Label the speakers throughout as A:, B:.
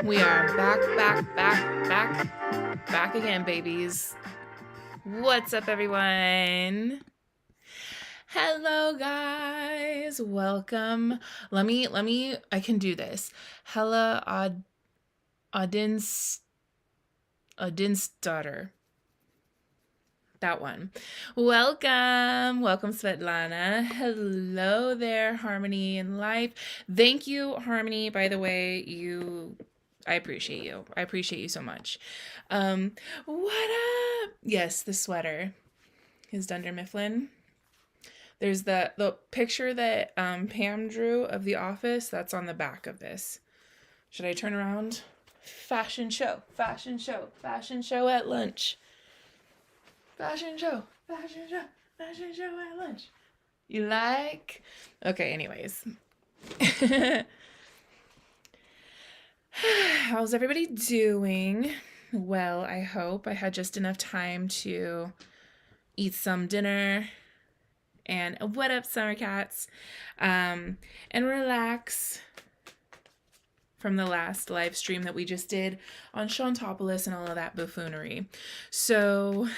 A: We are back again, babies. What's up, everyone? Hello, guys. Welcome. I can do this. Hella Odin's daughter. That one. Welcome, Svetlana. Hello there, Harmony in Life. Thank you, Harmony. By the way, I appreciate you. I appreciate you so much. What up? Yes, the sweater is Dunder Mifflin. There's the picture that Pam drew of the office. That's on the back of this. Should I turn around? Fashion show at lunch. Fashion show at lunch. You like? Okay, anyways. How's everybody doing? Well, I hope I had just enough time to eat some dinner and what up, summer cats, and relax from the last live stream that we just did on Shantopoulos and all of that buffoonery. So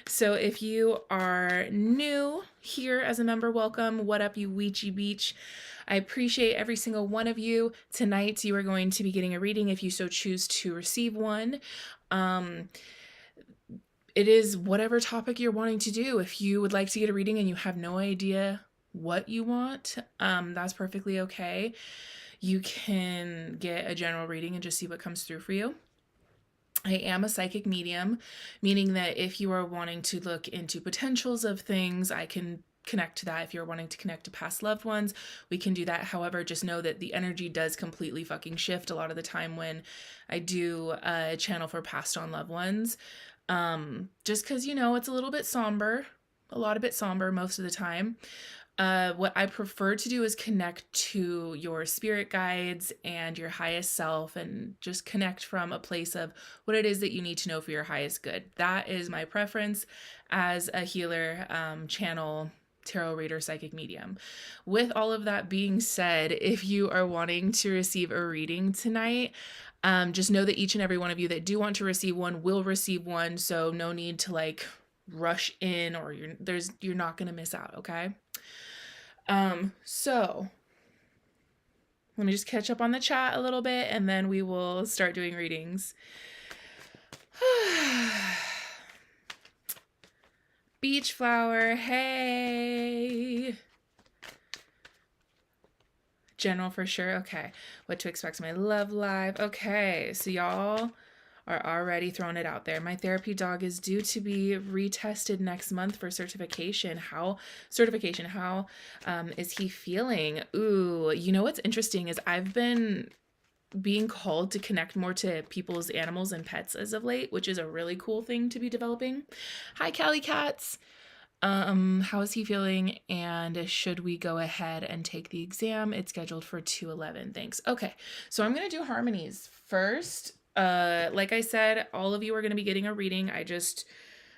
A: if you are new here as a member, welcome. What up, you Weechy Beach? I appreciate every single one of you. Tonight, you are going to be getting a reading if you so choose to receive one. It is whatever topic you're wanting to do. If you would like to get a reading and you have no idea what you want, that's perfectly okay. You can get a general reading and just see what comes through for you. I am a psychic medium, meaning that if you are wanting to look into potentials of things, I can connect to that. If you're wanting to connect to past loved ones, we can do that. However, just know that the energy does completely fucking shift a lot of the time when I do a channel for passed on loved ones. Just because, it's a little bit somber, most of the time. What I prefer to do is connect to your spirit guides and your highest self and just connect from a place of what it is that you need to know for your highest good. That is my preference as a healer, channel, tarot reader, psychic medium. With all of that being said, if you are wanting to receive a reading tonight, just know that each and every one of you that do want to receive one will receive one. So no need to rush in, or you're not going to miss out. Okay. So let me just catch up on the chat a little bit and then we will start doing readings. Beach flower, hey. General for sure. Okay. What to expect my love live. Okay. So y'all are already throwing it out there. My therapy dog is due to be retested next month for certification. How is he feeling? Ooh, what's interesting is I've been being called to connect more to people's animals and pets as of late, which is a really cool thing to be developing. Hi, Cali Cats. How is he feeling? And should we go ahead and take the exam? It's scheduled for 2/11. Thanks. Okay. So I'm going to do harmonies first. Like I said, all of you are going to be getting a reading. I just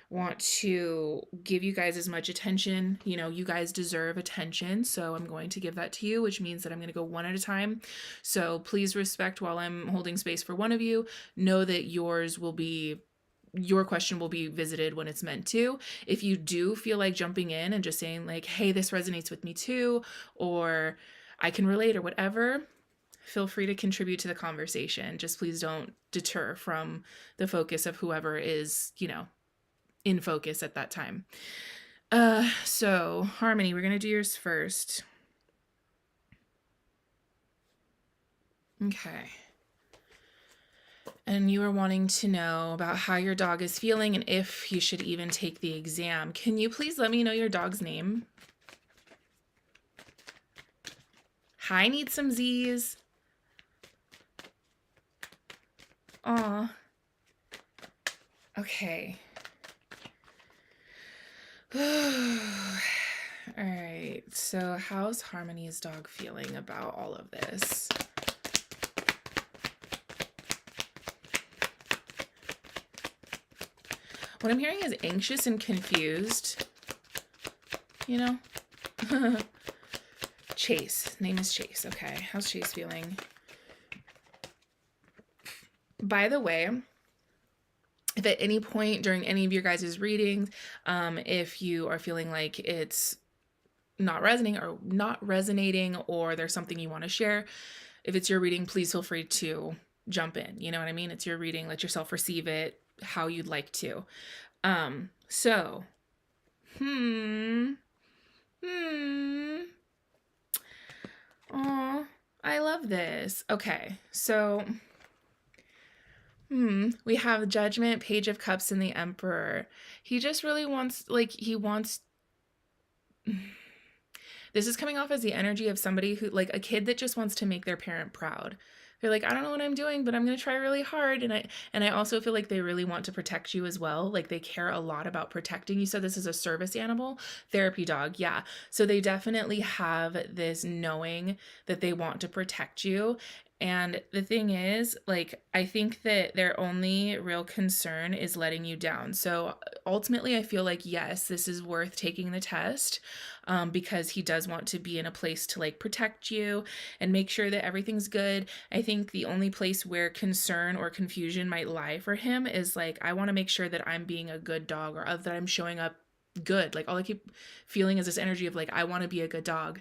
A: want to give you guys as much attention. You guys deserve attention. So I'm going to give that to you, which means that I'm going to go one at a time. So please respect while I'm holding space for one of you. Know that your question will be visited when it's meant to. If you do feel like jumping in and just saying hey, this resonates with me too, or I can relate or whatever, feel free to contribute to the conversation. Just please don't deter from the focus of whoever is, in focus at that time. So Harmony, we're going to do yours first. Okay. And you are wanting to know about how your dog is feeling and if you should even take the exam. Can you please let me know your dog's name? Hi, need some Z's. Aw. Okay. All right. So how's Harmony's dog feeling about all of this? What I'm hearing is anxious and confused. Chase. Name is Chase. Okay. How's Chase feeling? By the way, if at any point during any of your guys' readings, if you are feeling like it's not resonating or there's something you want to share, if it's your reading, please feel free to jump in. You know what I mean? It's your reading. Let yourself receive it how you'd like to. So, Aw, I love this. Okay, so, we have Judgment, Page of Cups, and the Emperor. He just really wants, this is coming off as the energy of somebody who, like a kid that just wants to make their parent proud. They're like, I don't know what I'm doing, but I'm going to try really hard. And I also feel like they really want to protect you as well. Like they care a lot about protecting you. So this is a service animal, therapy dog. Yeah. So they definitely have this knowing that they want to protect you. And the thing is, like, I think that their only real concern is letting you down. So ultimately, I feel like, yes, this is worth taking the test because he does want to be in a place to like protect you and make sure that everything's good. I think the only place where concern or confusion might lie for him is like, I want to make sure that I'm being a good dog or that I'm showing up good. Like all I keep feeling is this energy of like, I want to be a good dog.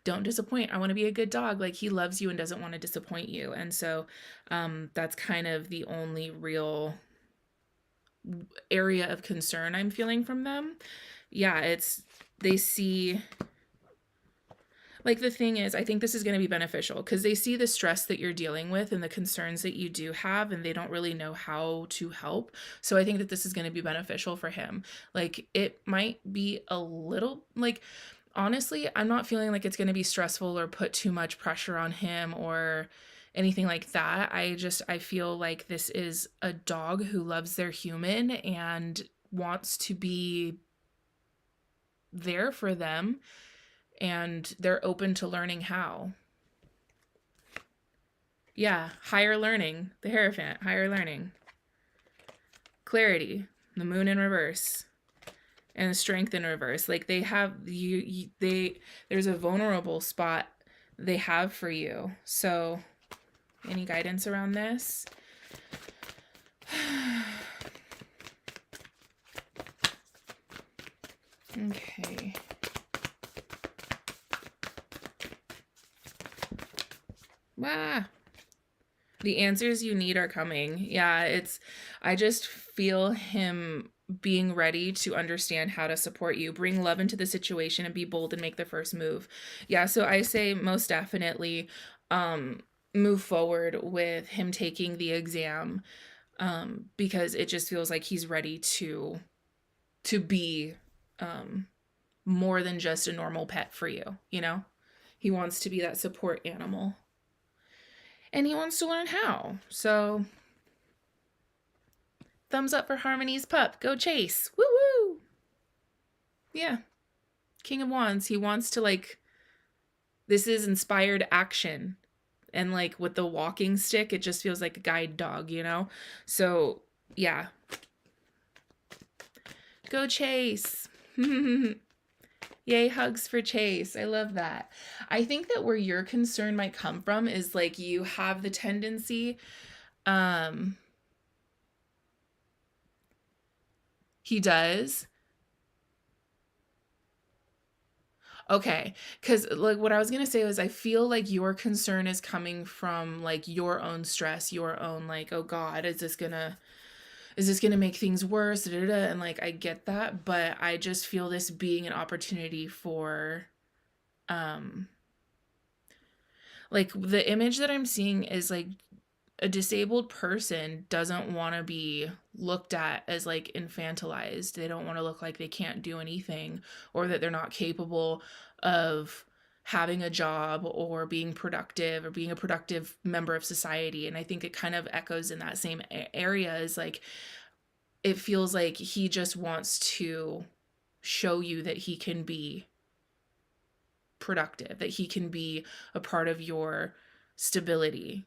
A: Don't disappoint. I want to be a good dog. Like he loves you and doesn't want to disappoint you. And so that's kind of the only real area of concern I'm feeling from them. Yeah, they see, like the thing is, I think this is going to be beneficial because they see the stress that you're dealing with and the concerns that you do have, and they don't really know how to help. So I think that this is going to be beneficial for him. Like it might be a little like, honestly, I'm not feeling like it's going to be stressful or put too much pressure on him or anything like that. I feel like this is a dog who loves their human and wants to be there for them, and they're open to learning how. Yeah, higher learning, the Hierophant, higher learning. Clarity, the Moon in reverse. And strength in reverse. Like they have there's a vulnerable spot they have for you. So any guidance around this? Okay. Ah, the answers you need are coming. Yeah, I just feel him being ready to understand how to support you, bring love into the situation and be bold and make the first move. Yeah, so I say most definitely move forward with him taking the exam because it just feels like he's ready to be more than just a normal pet for you, He wants to be that support animal. And he wants to learn how. So thumbs up for Harmony's pup. Go Chase. Woo woo. Yeah. King of Wands. He wants to this is inspired action. And with the walking stick, it just feels like a guide dog, So yeah. Go Chase. Yay, hugs for Chase. I love that. I think that where your concern might come from is you have the tendency, he does. Okay, because like what I was gonna say was I feel like your concern is coming from like your own stress, your own like, oh God, is this gonna make things worse? Da, da, da. And like I get that, but I just feel this being an opportunity for um like the image that I'm seeing is like a disabled person doesn't want to be looked at as like infantilized. They don't want to look like they can't do anything or that they're not capable of having a job or being productive or being a productive member of society. And I think it kind of echoes in that same area is like it feels like he just wants to show you that he can be productive, that he can be a part of your stability.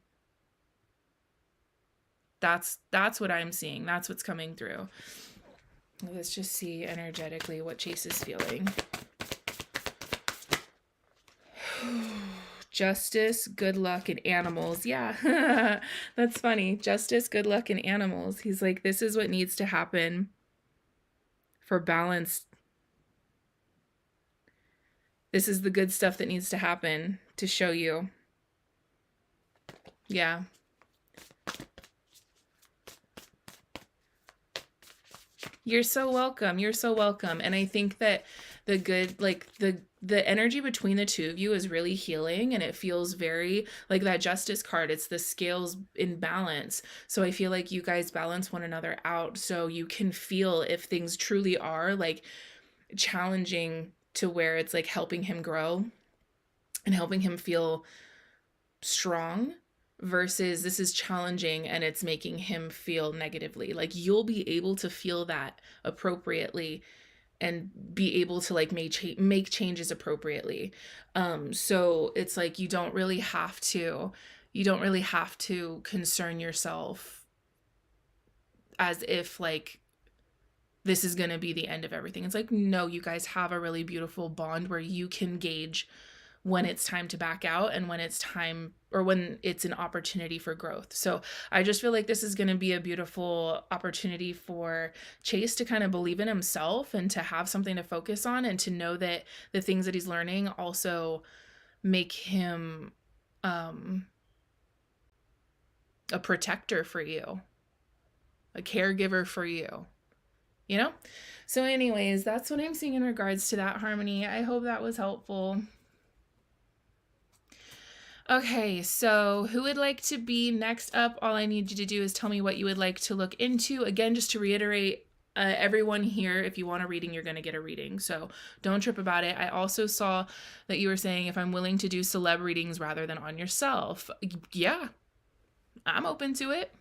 A: That's what I'm seeing. That's what's coming through. Let's just see energetically what Chase is feeling. Justice, good luck, and animals. Yeah, that's funny. Justice, good luck, and animals. He's like, this is what needs to happen for balance. This is the good stuff that needs to happen to show you. Yeah. You're so welcome. You're so welcome. And I think that the good, like the energy between the two of you is really healing, and it feels very like that justice card. It's the scales in balance. So I feel like you guys balance one another out, so you can feel if things truly are like challenging to where it's like helping him grow and helping him feel strong versus this is challenging and it's making him feel negatively. Like you'll be able to feel that appropriately and be able to like make changes appropriately. So it's like you don't really have to concern yourself as if like this is going to be the end of everything. It's like, no, you guys have a really beautiful bond where you can gauge when it's time to back out and when it's time or when it's an opportunity for growth. So I just feel like this is going to be a beautiful opportunity for Chase to kind of believe in himself and to have something to focus on and to know that the things that he's learning also make him a protector for you, a caregiver for you, you know? So anyways, that's what I'm seeing in regards to that, Harmony. I hope that was helpful. Okay, so who would like to be next up? All I need you to do is tell me what you would like to look into. Again, just to reiterate, everyone here, if you want a reading, you're going to get a reading. So don't trip about it. I also saw that you were saying if I'm willing to do celeb readings rather than on yourself. Yeah, I'm open to it.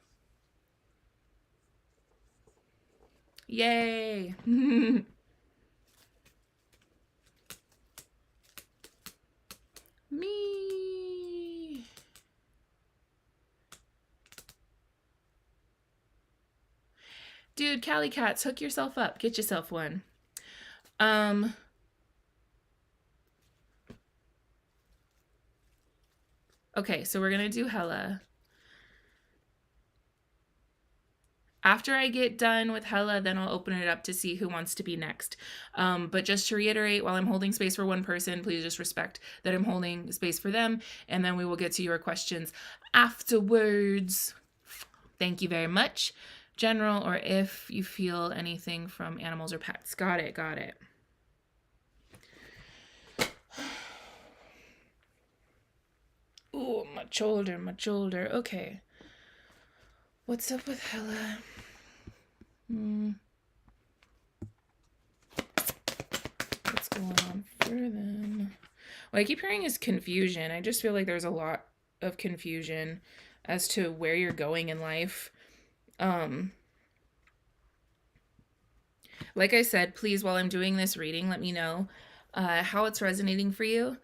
A: Yay. Me. Dude, Cali Cats, hook yourself up. Get yourself one. Okay, so we're going to do Hella. After I get done with Hella, then I'll open it up to see who wants to be next. But just to reiterate, while I'm holding space for one person, please just respect that I'm holding space for them, and then we will get to your questions afterwards. Thank you very much. General, or if you feel anything from animals or pets. Got it, got it. Ooh, my shoulder, my shoulder. Okay. What's up with Hella? What's going on for them? What I keep hearing is confusion. I just feel like there's a lot of confusion as to where you're going in life. Like I said, please, while I'm doing this reading, let me know how it's resonating for you.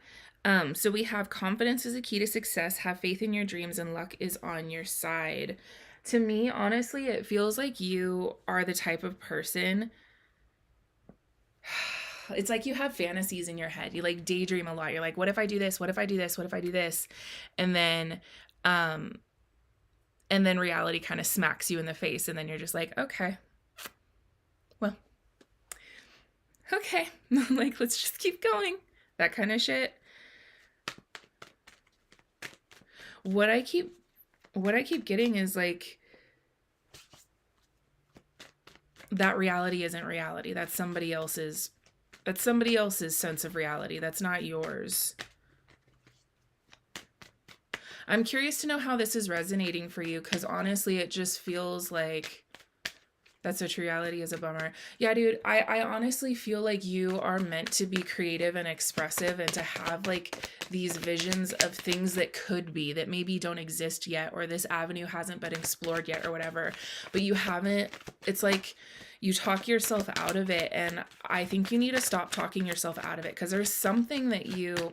A: So we have confidence is a key to success. Have faith in your dreams and luck is on your side. To me, honestly, it feels like you are the type of person. It's like you have fantasies in your head. You like daydream a lot. You're like, what if I do this? What if I do this? What if I do this? And then reality kind of smacks you in the face. And then you're just like, okay, well, okay. Like, let's just keep going. that kind of shit. What I keep getting is like, that reality isn't reality. That's somebody else's sense of reality. That's not yours. I'm curious to know how this is resonating for you, because honestly, it just feels like that's such reality is a bummer. Yeah, dude, I honestly feel like you are meant to be creative and expressive and to have like these visions of things that could be, that maybe don't exist yet, or this avenue hasn't been explored yet or whatever. But you haven't, it's like you talk yourself out of it. And I think you need to stop talking yourself out of it, because there's something that you're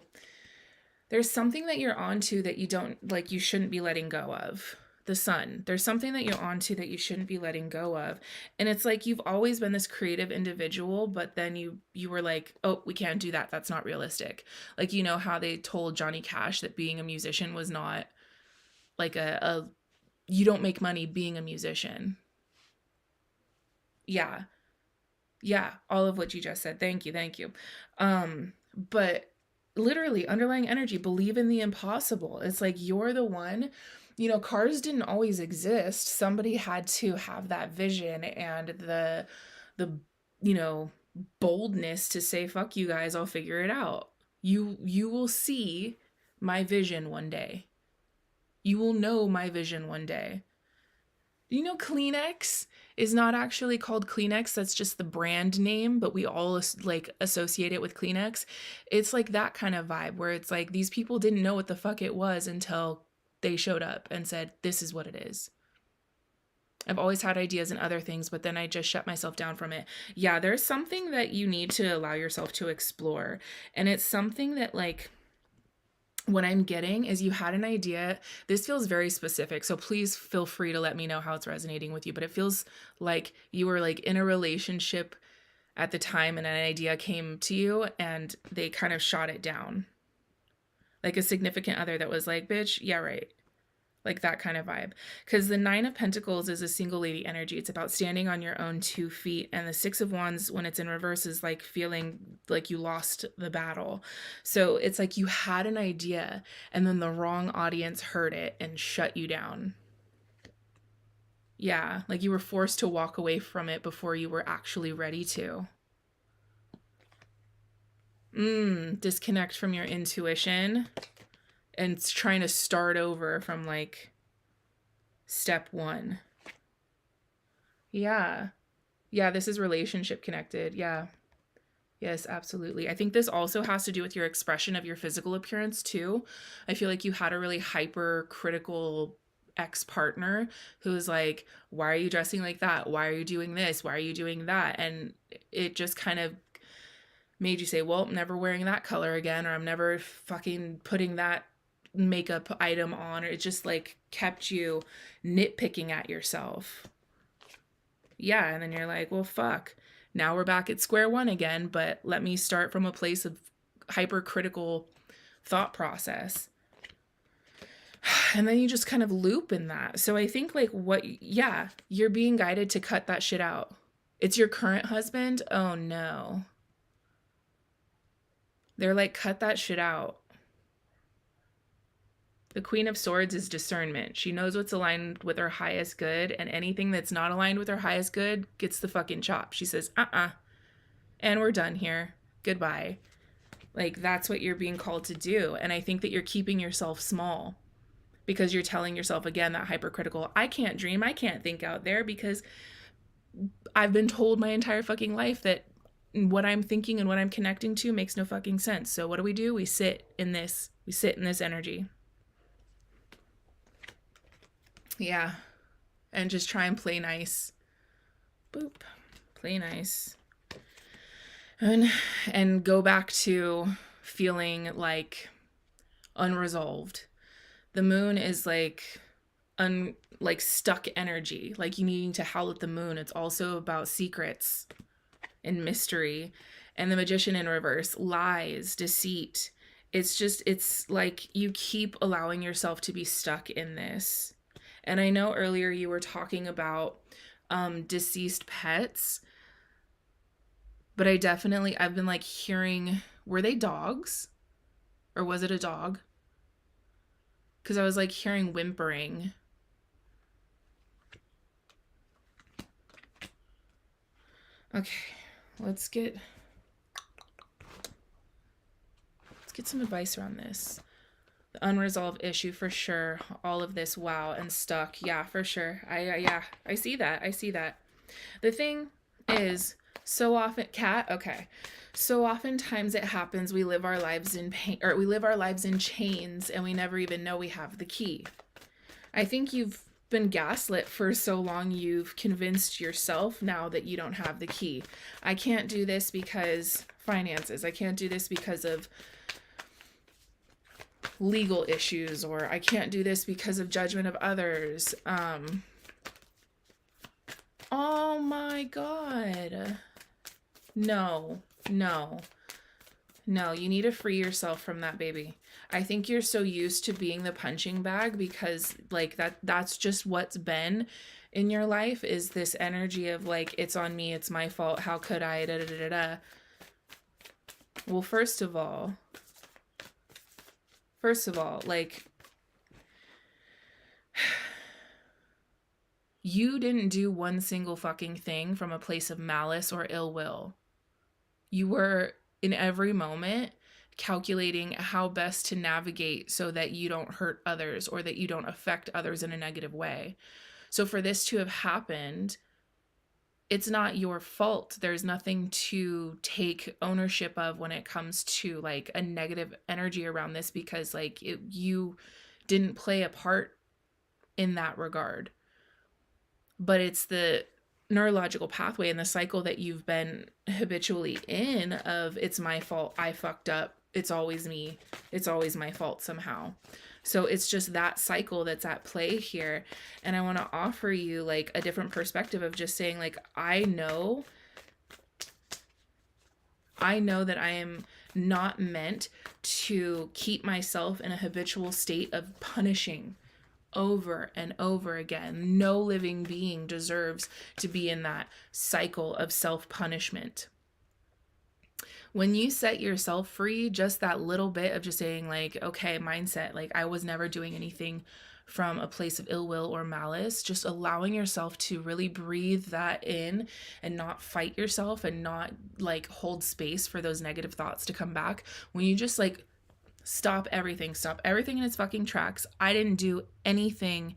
A: onto that you don't like, you shouldn't be letting go of. The sun, there's something that you're onto that you shouldn't be letting go of. And it's like you've always been this creative individual, but then you were like, oh, we can't do that, that's not realistic. Like, you know how they told Johnny Cash that being a musician was not like a you don't make money being a musician. Yeah, yeah, all of what you just said. Thank you. But literally, underlying energy, believe in the impossible. It's like you're the one. You know, cars didn't always exist. Somebody had to have that vision and the you know, boldness to say, fuck you guys, I'll figure it out. You will see my vision one day. You will know my vision one day. You know, Kleenex is not actually called Kleenex. That's just the brand name, but we all like associate it with Kleenex. It's like that kind of vibe where it's like these people didn't know what the fuck it was until they showed up and said, this is what it is. I've always had ideas and other things, but then I just shut myself down from it. Yeah, there's something that you need to allow yourself to explore. And it's something that like, what I'm getting is you had an idea. This feels very specific, so please feel free to let me know how it's resonating with you. But it feels like you were like in a relationship at the time and an idea came to you and they kind of shot it down. Like a significant other that was like, bitch, yeah, right. Like that kind of vibe. Because the Nine of Pentacles is a single lady energy. It's about standing on your own 2 feet. And the Six of Wands, when it's in reverse, is like feeling like you lost the battle. So it's like you had an idea and then the wrong audience heard it and shut you down. Yeah, like you were forced to walk away from it before you were actually ready to. Disconnect from your intuition and trying to start over from like step 1. Yeah. Yeah, this is relationship connected. Yeah. Yes, absolutely. I think this also has to do with your expression of your physical appearance too. I feel like you had a really hypercritical ex-partner who's like, why are you dressing like that? Why are you doing this? Why are you doing that? And it just kind of made you say, well, I'm never wearing that color again, or I'm never fucking putting that makeup item on, or it just like kept you nitpicking at yourself. Yeah, and then you're like, well, fuck. Now we're back at square one again, but let me start from a place of hypercritical thought process. And then you just kind of loop in that. So I think like yeah, you're being guided to cut that shit out. It's your current husband? Oh no. They're like, cut that shit out. The Queen of Swords is discernment. She knows what's aligned with her highest good, and anything that's not aligned with her highest good gets the fucking chop. She says, and we're done here. Goodbye. Like, that's what you're being called to do. And I think that you're keeping yourself small because you're telling yourself, again, that hypercritical, I can't dream, I can't think out there, because I've been told my entire fucking life that what I'm thinking and what I'm connecting to makes no fucking sense. So what do? We sit in this. We sit in this energy. Yeah. And just try and play nice. Boop. Play nice. And go back to feeling like unresolved. The moon is like like stuck energy, like you needing to howl at the moon. It's also about secrets and mystery. And the Magician in reverse, lies, deceit. It's like you keep allowing yourself to be stuck in this. And I know earlier you were talking about deceased pets, but I've been like hearing Were they dogs? Or was it a dog? Because I was like hearing whimpering. Okay, let's get some advice around this. The unresolved issue for sure. All of this, wow, and stuck. Yeah, for sure. I see that. I see that. The thing is, so often, cat, okay. So oftentimes it happens we live our lives in pain, or we live our lives in chains, and we never even know we have the key. I think you've been gaslit for so long, you've convinced yourself now that you don't have the key. I can't do this because finances. I can't do this because of legal issues, or I can't do this because of judgment of others. Oh my God. No, no, no. You need to free yourself from that, baby. I think you're so used to being the punching bag because like that's just what's been in your life, is this energy of like, it's on me, it's my fault, how could I, da da da da. Well, first of all, like, you didn't do one single fucking thing from a place of malice or ill will. You were in every moment calculating how best to navigate so that you don't hurt others or that you don't affect others in a negative way. So for this to have happened, it's not your fault. There's nothing to take ownership of when it comes to like a negative energy around this, because like you didn't play a part in that regard. But it's the neurological pathway and the cycle that you've been habitually in of, it's my fault, I fucked up, it's always me, it's always my fault somehow. So it's just that cycle that's at play here. And I want to offer you like a different perspective of just saying like, I know that I am not meant to keep myself in a habitual state of punishing over and over again. No living being deserves to be in that cycle of self-punishment. When you set yourself free, just that little bit of just saying like, okay, mindset, like I was never doing anything from a place of ill will or malice, just allowing yourself to really breathe that in and not fight yourself and not like hold space for those negative thoughts to come back. When you just like stop everything in its fucking tracks. I didn't do anything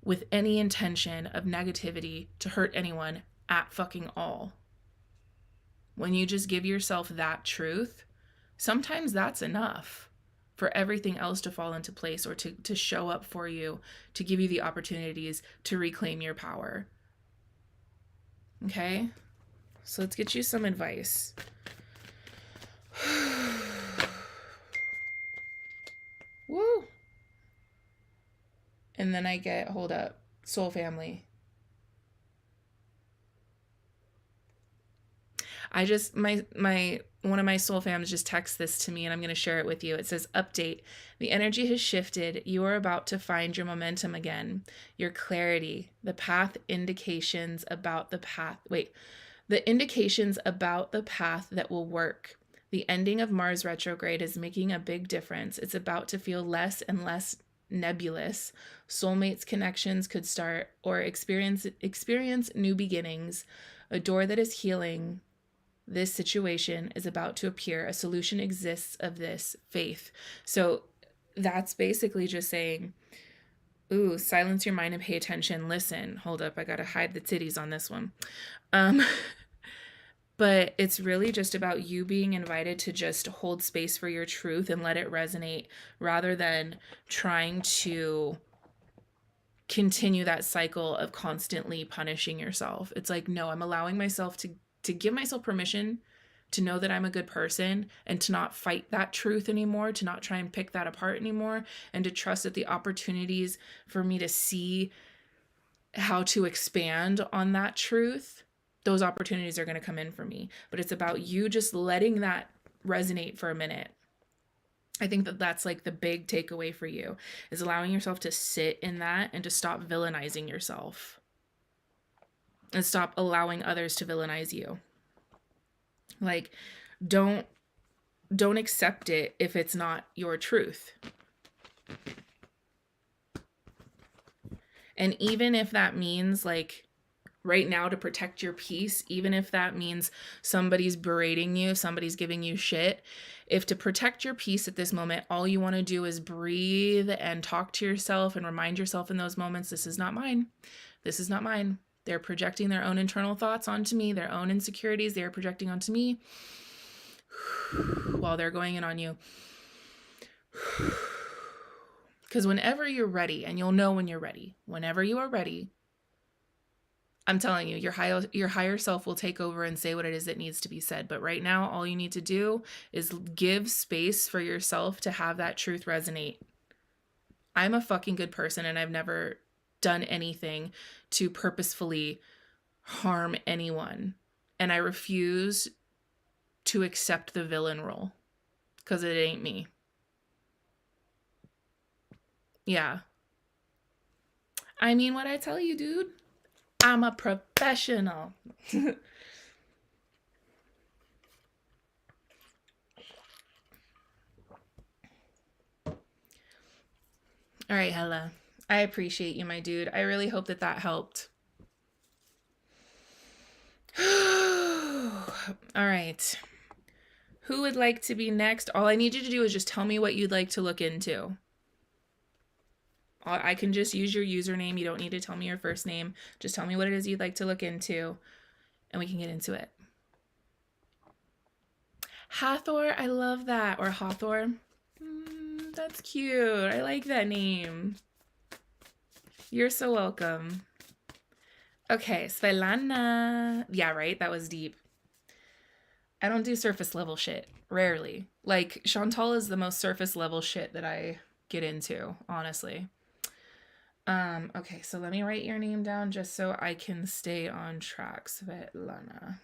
A: with any intention of negativity to hurt anyone at fucking all. When you just give yourself that truth, sometimes that's enough for everything else to fall into place, or to show up for you, to give you the opportunities to reclaim your power. Okay? So let's get you some advice. Woo! And then I get, hold up, soul family. I just, my one of my soul fams just texted this to me, and I'm going to share it with you. It says, update. The energy has shifted. You are about to find your momentum again. Your clarity. The indications about the path that will work. The ending of Mars retrograde is making a big difference. It's about to feel less and less nebulous. Soulmates connections could start, or experience new beginnings. A door that is healing this situation is about to appear. A solution exists of this faith. So that's basically just saying, ooh, silence your mind and pay attention. Listen, hold up, I gotta hide the titties on this one. But it's really just about you being invited to just hold space for your truth and let it resonate, rather than trying to continue that cycle of constantly punishing yourself. It's like, no, I'm allowing myself to give myself permission to know that I'm a good person, and to not fight that truth anymore, to not try and pick that apart anymore, and to trust that the opportunities for me to see how to expand on that truth, those opportunities are going to come in for me. But it's about you just letting that resonate for a minute. I think that that's like the big takeaway for you, is allowing yourself to sit in that and to stop villainizing yourself and stop allowing others to villainize you. Like, don't don't accept it if it's not your truth. And even if that means, like, right now, to protect your peace, even if that means somebody's berating you, somebody's giving you shit, if to protect your peace at this moment, all you want to do is breathe and talk to yourself and remind yourself in those moments, this is not mine. This is not mine. They're projecting their own internal thoughts onto me, their own insecurities they're projecting onto me while they're going in on you. Because whenever you're ready, and you'll know when you're ready, whenever you are ready, I'm telling you, your higher self will take over and say what it is that needs to be said. But right now, all you need to do is give space for yourself to have that truth resonate. I'm a fucking good person, and I've never done anything to purposefully harm anyone. And I refuse to accept the villain role, because it ain't me. Yeah. I mean what I tell you, dude. I'm a professional. All right, Hella. I appreciate you, my dude. I really hope that helped. All right. Who would like to be next? All I need you to do is just tell me what you'd like to look into. I can just use your username. You don't need to tell me your first name. Just tell me what it is you'd like to look into, and we can get into it. Hathor, I love that. Or Hathor. That's cute. I like that name. You're so welcome. Okay, Svetlana. Yeah, right? That was deep. I don't do surface level shit. Rarely. Like, Chantal is the most surface level shit that I get into, honestly. Okay, so let me write your name down just so I can stay on track. Svetlana.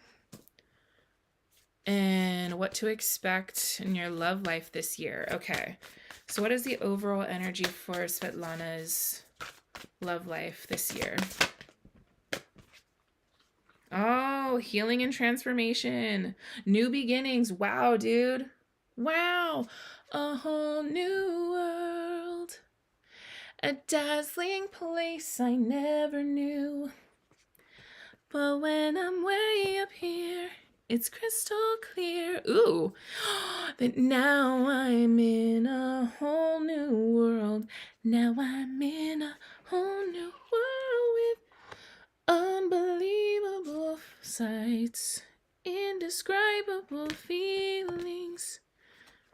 A: And what to expect in your love life this year. Okay, so what is the overall energy for Svetlana's love life this year? Oh, healing and transformation. New beginnings. Wow, dude. Wow. A whole new world. A dazzling place I never knew. But when I'm way up here, it's crystal clear. Ooh. That now I'm in a whole new world. Now I'm in a whole new world with unbelievable sights, indescribable feelings,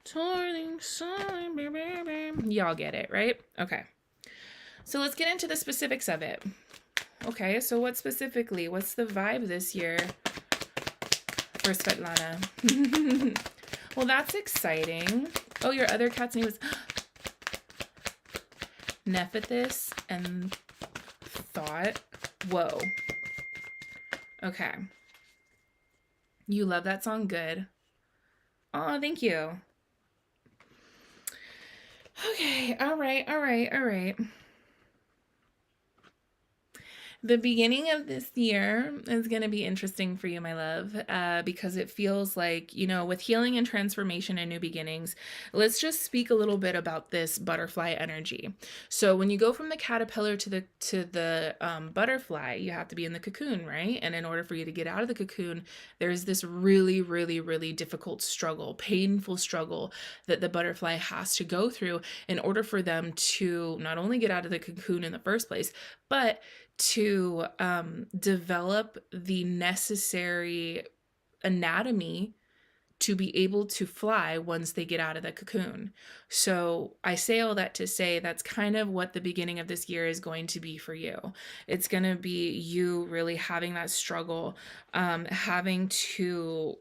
A: twirling song. Y'all get it, right? Okay. So let's get into the specifics of it. Okay, so what specifically? What's the vibe this year for Svetlana? Well, that's exciting. Oh, your other cat's name was Nephthys and Thought. Whoa. Okay. You love that song? Good. Oh, thank you. Okay, all right. The beginning of this year is going to be interesting for you, my love, because it feels like, you know, with healing and transformation and new beginnings, let's just speak a little bit about this butterfly energy. So when you go from the caterpillar to the butterfly, you have to be in the cocoon, right? And in order for you to get out of the cocoon, there's this really, really, really difficult struggle, painful struggle that the butterfly has to go through in order for them to not only get out of the cocoon in the first place, but to develop the necessary anatomy to be able to fly once they get out of the cocoon. So I say all that to say that's kind of what the beginning of this year is going to be for you. It's going to be you really having that struggle, having to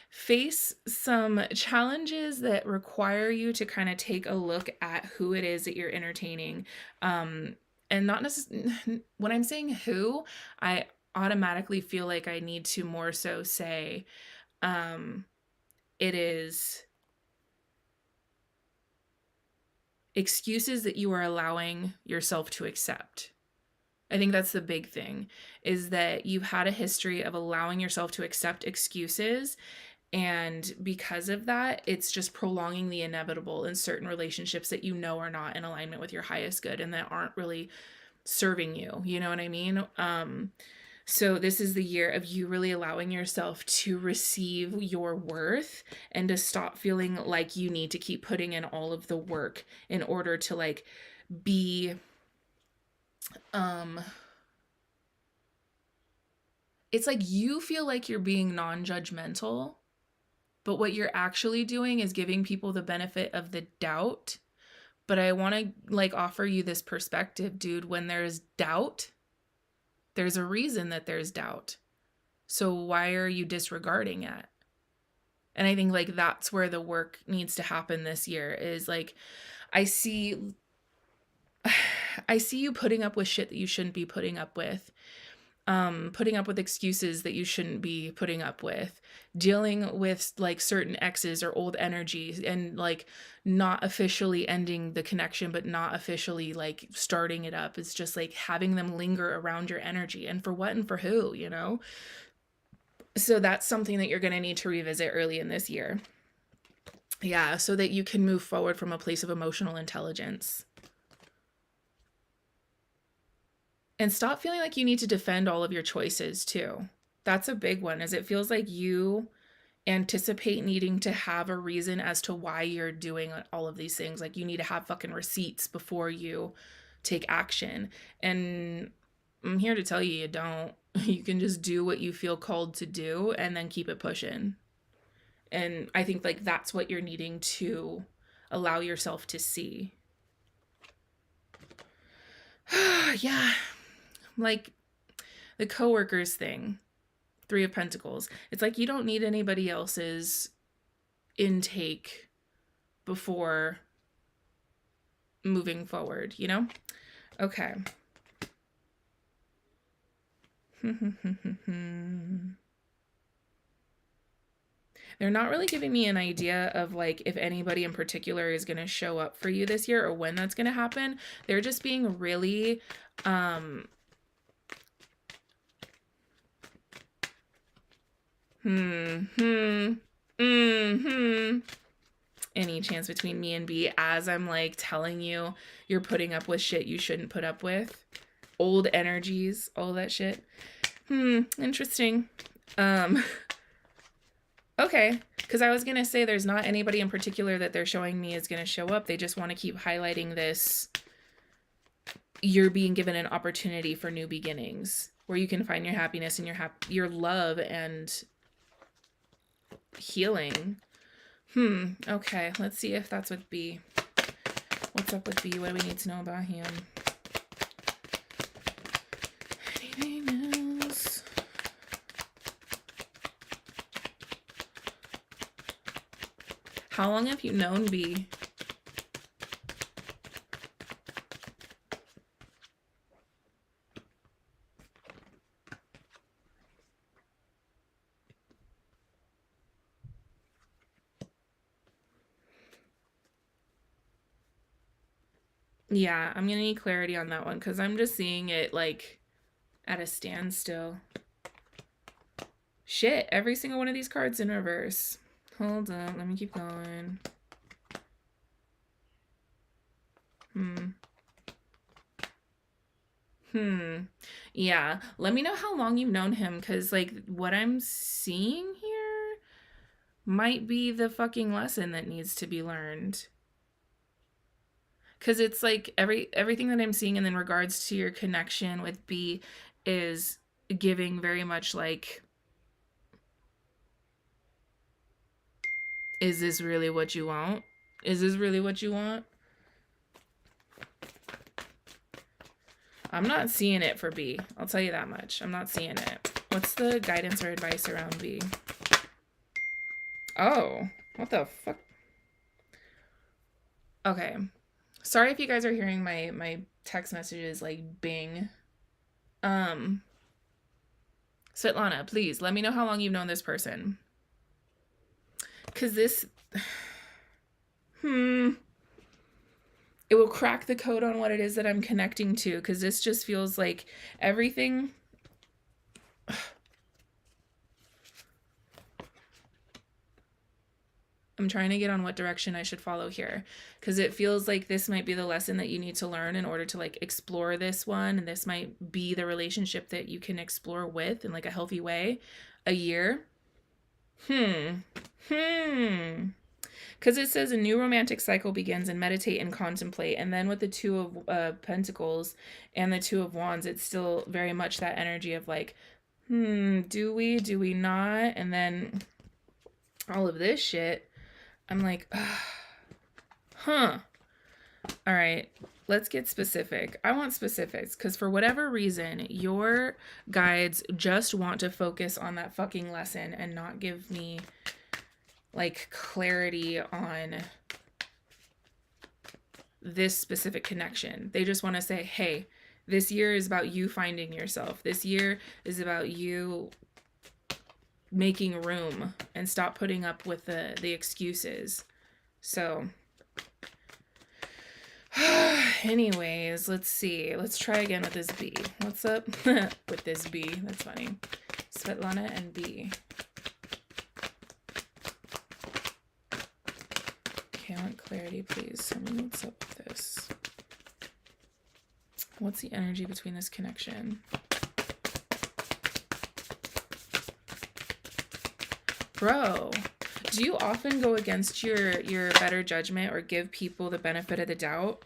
A: face some challenges that require you to kind of take a look at who it is that you're entertaining. And not necessarily, when I'm saying who, I automatically feel like I need to more so say it is excuses that you are allowing yourself to accept. I think that's the big thing, is that you've had a history of allowing yourself to accept excuses And because of that, it's just prolonging the inevitable in certain relationships that you know are not in alignment with your highest good and that aren't really serving you. You know what I mean? So this is the year of you really allowing yourself to receive your worth and to stop feeling like you need to keep putting in all of the work in order to like be it's like you feel like you're being non-judgmental, but what you're actually doing is giving people the benefit of the doubt. But I want to like offer you this perspective, dude. When there's doubt, there's a reason that there's doubt. So why are you disregarding it? And I think like that's where the work needs to happen this year is like I see you putting up with shit that you shouldn't be putting up with. Putting up with excuses that you shouldn't be putting up with, dealing with like certain exes or old energies and like not officially ending the connection, but not officially like starting it up. It's just like having them linger around your energy and for what and for who, you know? So that's something that you're going to need to revisit early in this year. Yeah, so that you can move forward from a place of emotional intelligence. And stop feeling like you need to defend all of your choices too. That's a big one, is it feels like you anticipate needing to have a reason as to why you're doing all of these things. Like you need to have fucking receipts before you take action. And I'm here to tell you, you don't. You can just do what you feel called to do and then keep it pushing. And I think like that's what you're needing to allow yourself to see. Yeah. Like the coworkers thing, 3 of Pentacles. It's like you don't need anybody else's intake before moving forward, you know? Okay. They're not really giving me an idea of like if anybody in particular is going to show up for you this year or when that's going to happen. They're just being really any chance between me and B as I'm like telling you you're putting up with shit you shouldn't put up with. Old energies, all that shit. Interesting. Okay, because I was going to say there's not anybody in particular that they're showing me is going to show up. They just want to keep highlighting this. You're being given an opportunity for new beginnings where you can find your happiness and your love and healing. Okay, let's see if that's with B. What's up with B? What do we need to know about him? Anything else? How long have you known B? Yeah, I'm gonna need clarity on that one because I'm just seeing it like at a standstill. Shit, every single one of these cards in reverse. Hold up, let me keep going. Yeah, let me know how long you've known him because like what I'm seeing here might be the fucking lesson that needs to be learned. Because it's like everything that I'm seeing in regards to your connection with B is giving very much like, is this really what you want? Is this really what you want? I'm not seeing it for B. I'll tell you that much. I'm not seeing it. What's the guidance or advice around B? Oh, what the fuck? Okay. Sorry if you guys are hearing my text messages like bing. Svetlana, please let me know how long you've known this person. Because this... It will crack the code on what it is that I'm connecting to, because this just feels like everything... I'm trying to get on what direction I should follow here, because it feels like this might be the lesson that you need to learn in order to like explore this one, and this might be the relationship that you can explore with in like a healthy way. A year. Because it says a new romantic cycle begins, and meditate and contemplate. And then with the Two of Pentacles and the Two of Wands, it's still very much that energy of like, do we not? And then all of this shit, I'm like, huh. All right, let's get specific. I want specifics, because for whatever reason, your guides just want to focus on that fucking lesson and not give me like clarity on this specific connection. They just want to say, hey, this year is about you finding yourself. This year is about you making room and stop putting up with the excuses. So anyways, let's see. Let's try again with this B. What's up with this B? That's funny. Svetlana and B. Okay, I want clarity, please. Tell me what's up with this. What's the energy between this connection? Bro, do you often go against your better judgment or give people the benefit of the doubt?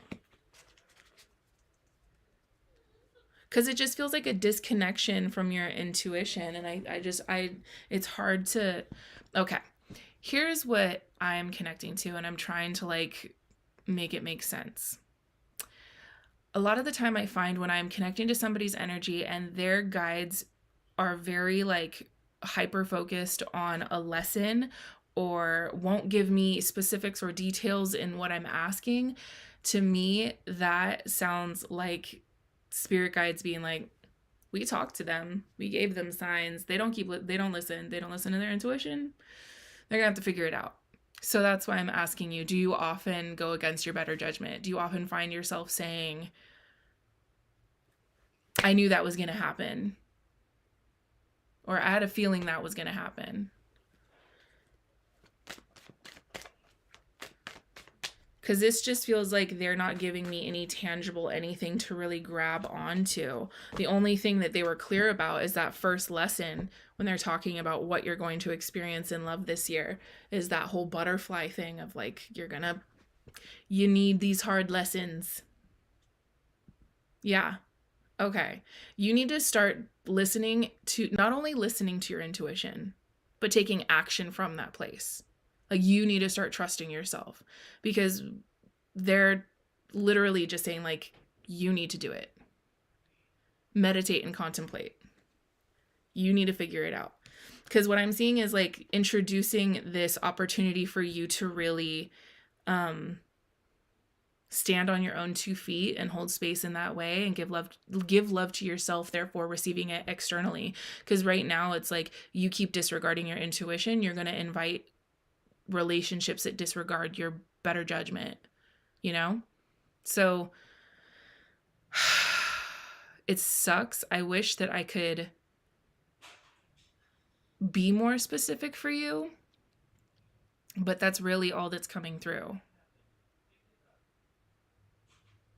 A: Because it just feels like a disconnection from your intuition. And it's hard to, okay, here's what I'm connecting to, and I'm trying to like make it make sense. A lot of the time I find when I'm connecting to somebody's energy and their guides are very like hyper focused on a lesson or won't give me specifics or details in what I'm asking, to me that sounds like spirit guides being like, we talked to them, we gave them signs, they don't listen to their intuition, they're gonna have to figure it out. So that's why I'm asking you, do you often go against your better judgment? Do you often find yourself saying, I knew that was gonna happen, or I had a feeling that was going to happen? Because this just feels like they're not giving me any tangible anything to really grab onto. The only thing that they were clear about is that first lesson when they're talking about what you're going to experience in love this year, is that whole butterfly thing of like, you need these hard lessons. Yeah. Okay. You need to start not only listening to your intuition, but taking action from that place. Like, you need to start trusting yourself, because they're literally just saying like, you need to do it. Meditate and contemplate. You need to figure it out. Because what I'm seeing is like introducing this opportunity for you to really stand on your own 2 feet and hold space in that way, and give love to yourself, therefore receiving it externally. Because right now it's like you keep disregarding your intuition, you're going to invite relationships that disregard your better judgment, you know? So it sucks. I wish that I could be more specific for you, but that's really all that's coming through,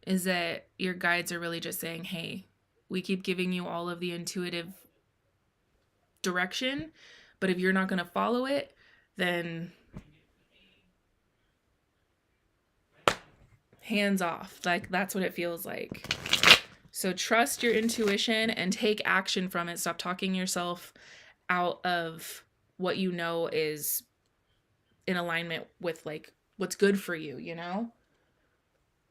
A: is that your guides are really just saying, hey, we keep giving you all of the intuitive direction, but if you're not going to follow it, then hands off. Like, that's what it feels like. So trust your intuition and take action from it. Stop talking yourself out of what you know is in alignment with like what's good for you, you know?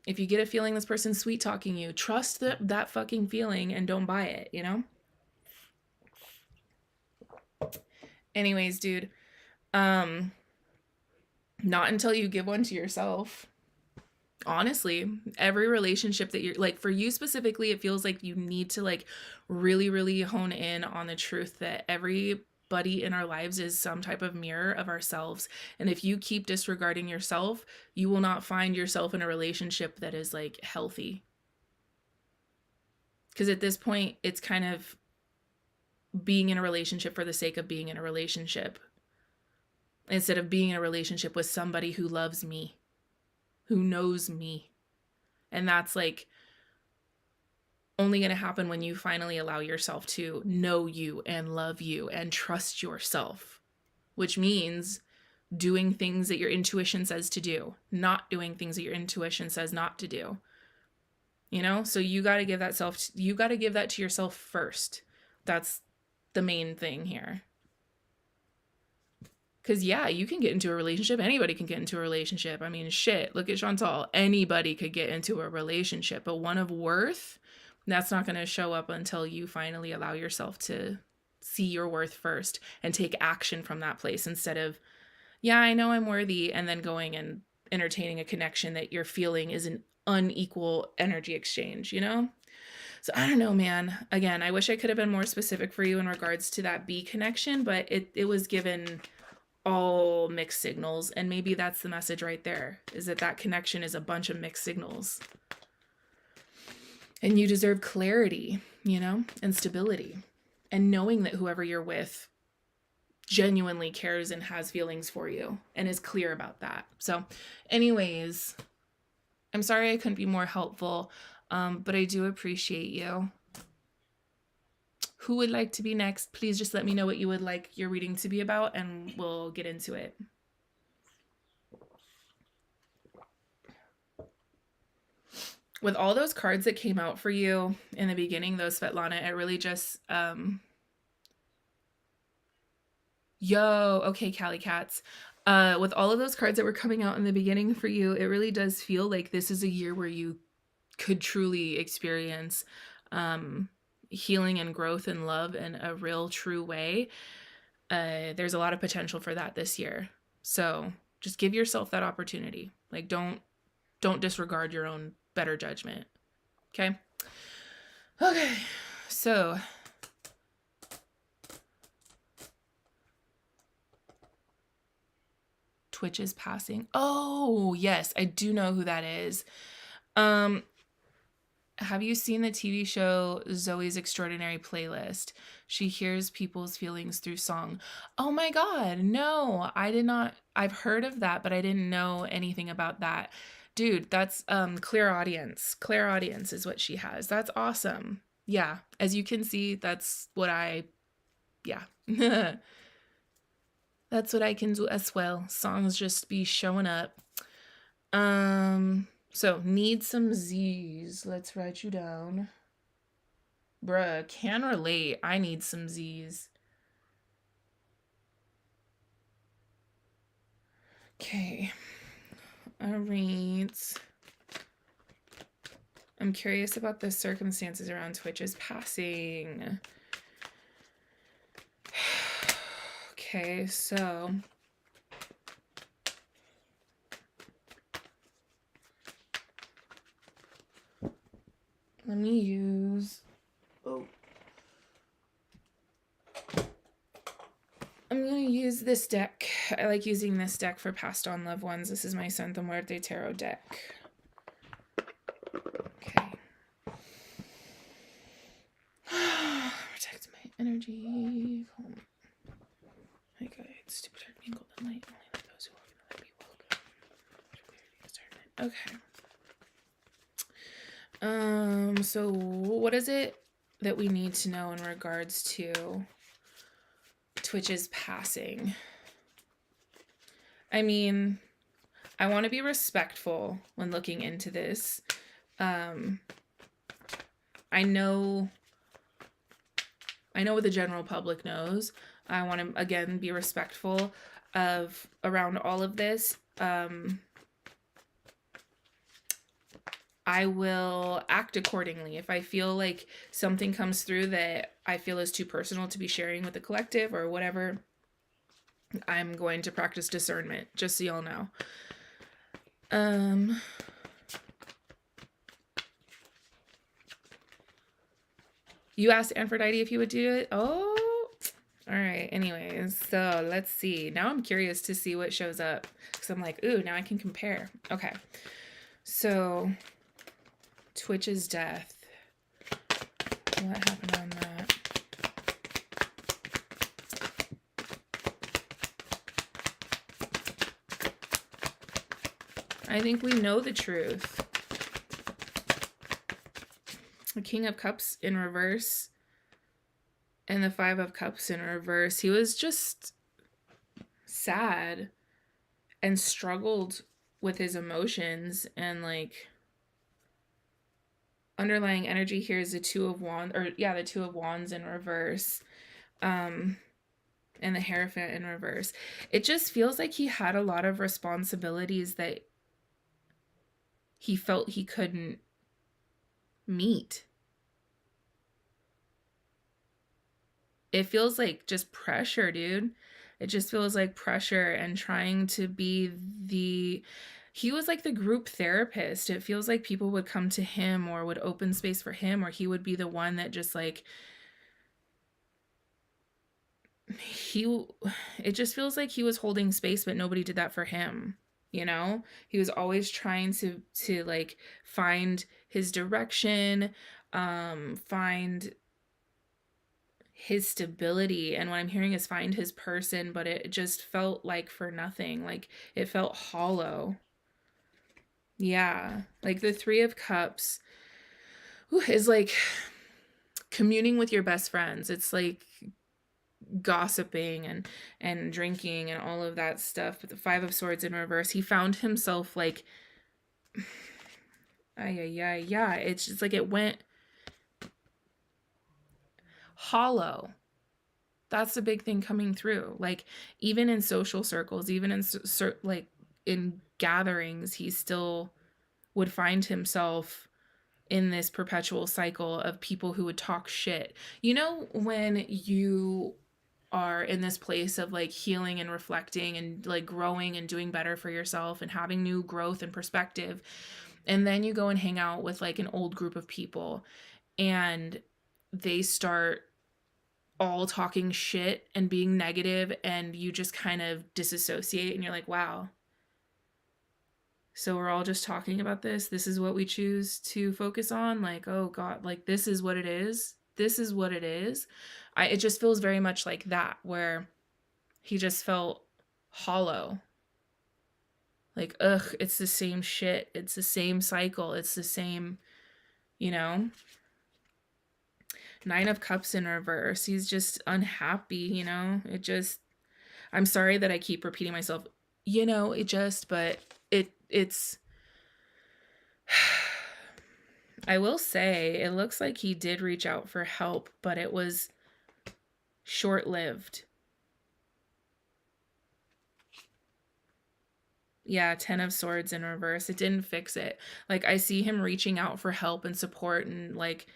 A: If you get a feeling this person's sweet talking you, trust that fucking feeling and don't buy it, you know? Anyways, dude, not until you give one to yourself. Honestly, every relationship that you're like, for you specifically, it feels like you need to like really, really hone in on the truth that everybody in our lives is some type of mirror of ourselves. And if you keep disregarding yourself, you will not find yourself in a relationship that is like healthy. Because at this point, it's kind of being in a relationship for the sake of being in a relationship. instead of being in a relationship with somebody who loves me, who knows me. And that's like only going to happen when you finally allow yourself to know you and love you and trust yourself, which means doing things that your intuition says to do, not doing things that your intuition says not to do. You know, so you got to give that to yourself first. That's the main thing here. Because, yeah, you can get into a relationship. Anybody can get into a relationship. I mean, shit, look at Chantal. Anybody could get into a relationship. But one of worth, that's not going to show up until you finally allow yourself to see your worth first and take action from that place, instead of, yeah, I know I'm worthy, and then going and entertaining a connection that you're feeling is an unequal energy exchange, you know? So I don't know, man. Again, I wish I could have been more specific for you in regards to that B connection, but it was given all mixed signals, and maybe that's the message right there, is that connection is a bunch of mixed signals. And you deserve clarity, you know, and stability, and knowing that whoever you're with genuinely cares and has feelings for you and is clear about that. So anyways, I'm sorry I couldn't be more helpful, but I do appreciate you. Who would like to be next? Please just let me know what you would like your reading to be about, and we'll get into it. With all those cards that came out for you in the beginning, though, Svetlana, it really just... okay, Cali Cats. With all of those cards that were coming out in the beginning for you, it really does feel like this is a year where you could truly experience healing and growth and love in a real, true way. There's a lot of potential for that this year. So just give yourself that opportunity. Like, don't disregard your own better judgment. Okay? Okay. So Twitch is passing. Oh, yes, I do know who that is. Have you seen the TV show Zoe's Extraordinary Playlist? She hears people's feelings through song. Oh my God, no, I did not. I've heard of that, but I didn't know anything about that. Dude, that's clairaudience. Clairaudience is what she has. That's awesome. Yeah, as you can see, that's what yeah. That's what I can do as well. Songs just be showing up. So need some Z's. Let's write you down. Bruh, can relate. I need some Z's. Okay. All right. I'm curious about the circumstances around Twitch's passing. Okay, so let me use, I'm going to use this deck. I like using this deck for passed on loved ones. This is my Santa Muerte Tarot deck. Okay. Protect my energy. My guide, stupid heart, being golden light. Only let those who walk in the light be welcome. Clarity, discernment. Okay. So what is it that we need to know in regards to Twitch's passing? I mean, I want to be respectful when looking into this. I know what the general public knows. I want to, again, be respectful of around all of this. I will act accordingly. If I feel like something comes through that I feel is too personal to be sharing with the collective or whatever, I'm going to practice discernment, just so y'all know. You asked Aphrodite if you would do it? Oh, all right. Anyways, so let's see. Now I'm curious to see what shows up, because I'm like, ooh, now I can compare. Okay. So Twitch's death. What happened on that? Okay. I think we know the truth. The King of Cups in reverse and the Five of Cups in reverse. He was just sad and struggled with his emotions, and like underlying energy here is the Two of Wands, or yeah, the Two of Wands in reverse. And the Hierophant in reverse. It just feels like he had a lot of responsibilities that he felt he couldn't meet. It feels like just pressure, dude. It just feels like pressure and trying to be the. He was like the group therapist. It feels like people would come to him or would open space for him, or he would be the one that just like. It just feels like he was holding space, but nobody did that for him. You know, he was always trying to like find his direction, find his stability, and what I'm hearing is find his person, but it just felt like for nothing. Like it felt hollow. Yeah, like the Three of Cups is like communing with your best friends. It's like gossiping and drinking and all of that stuff. But the Five of Swords in reverse, he found himself like yeah, it's just like it went hollow. That's the big thing coming through. Like even in social circles, even in like in gatherings, he still would find himself in this perpetual cycle of people who would talk shit. You know, when you are in this place of like healing and reflecting and like growing and doing better for yourself and having new growth and perspective, and then you go and hang out with like an old group of people and they start all talking shit and being negative, and you just kind of disassociate and you're like, wow, so we're all just talking about this. This is what we choose to focus on. Like, oh God, like this is what it is. This is what it is. It just feels very much like that, where he just felt hollow. Like, ugh, it's the same shit. It's the same cycle. It's the same, you know? Nine of Cups in reverse. He's just unhappy, you know? It just, I'm sorry that I keep repeating myself, you know, but it's, I will say, it looks like he did reach out for help, but it was short-lived. Yeah, Ten of Swords in reverse. It didn't fix it. Like, I see him reaching out for help and support and, like,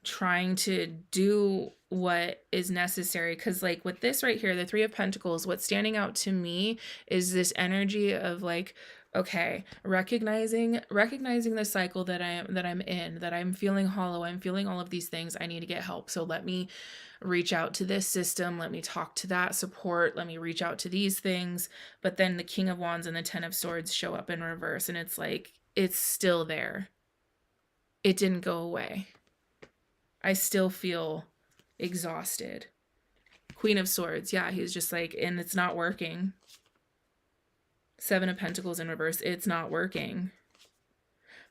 A: trying to do what is necessary. Because, like, with this right here, the Three of Pentacles, what's standing out to me is this energy of, like, okay, recognizing the cycle that I'm in, that I'm feeling hollow, I'm feeling all of these things, I need to get help. So let me reach out to this system, let me talk to that support, let me reach out to these things. But then the King of Wands and the Ten of Swords show up in reverse, and it's like it's still there. It didn't go away. I still feel exhausted. Queen of Swords, yeah, he's just like, and it's not working. Seven of Pentacles in reverse, it's not working.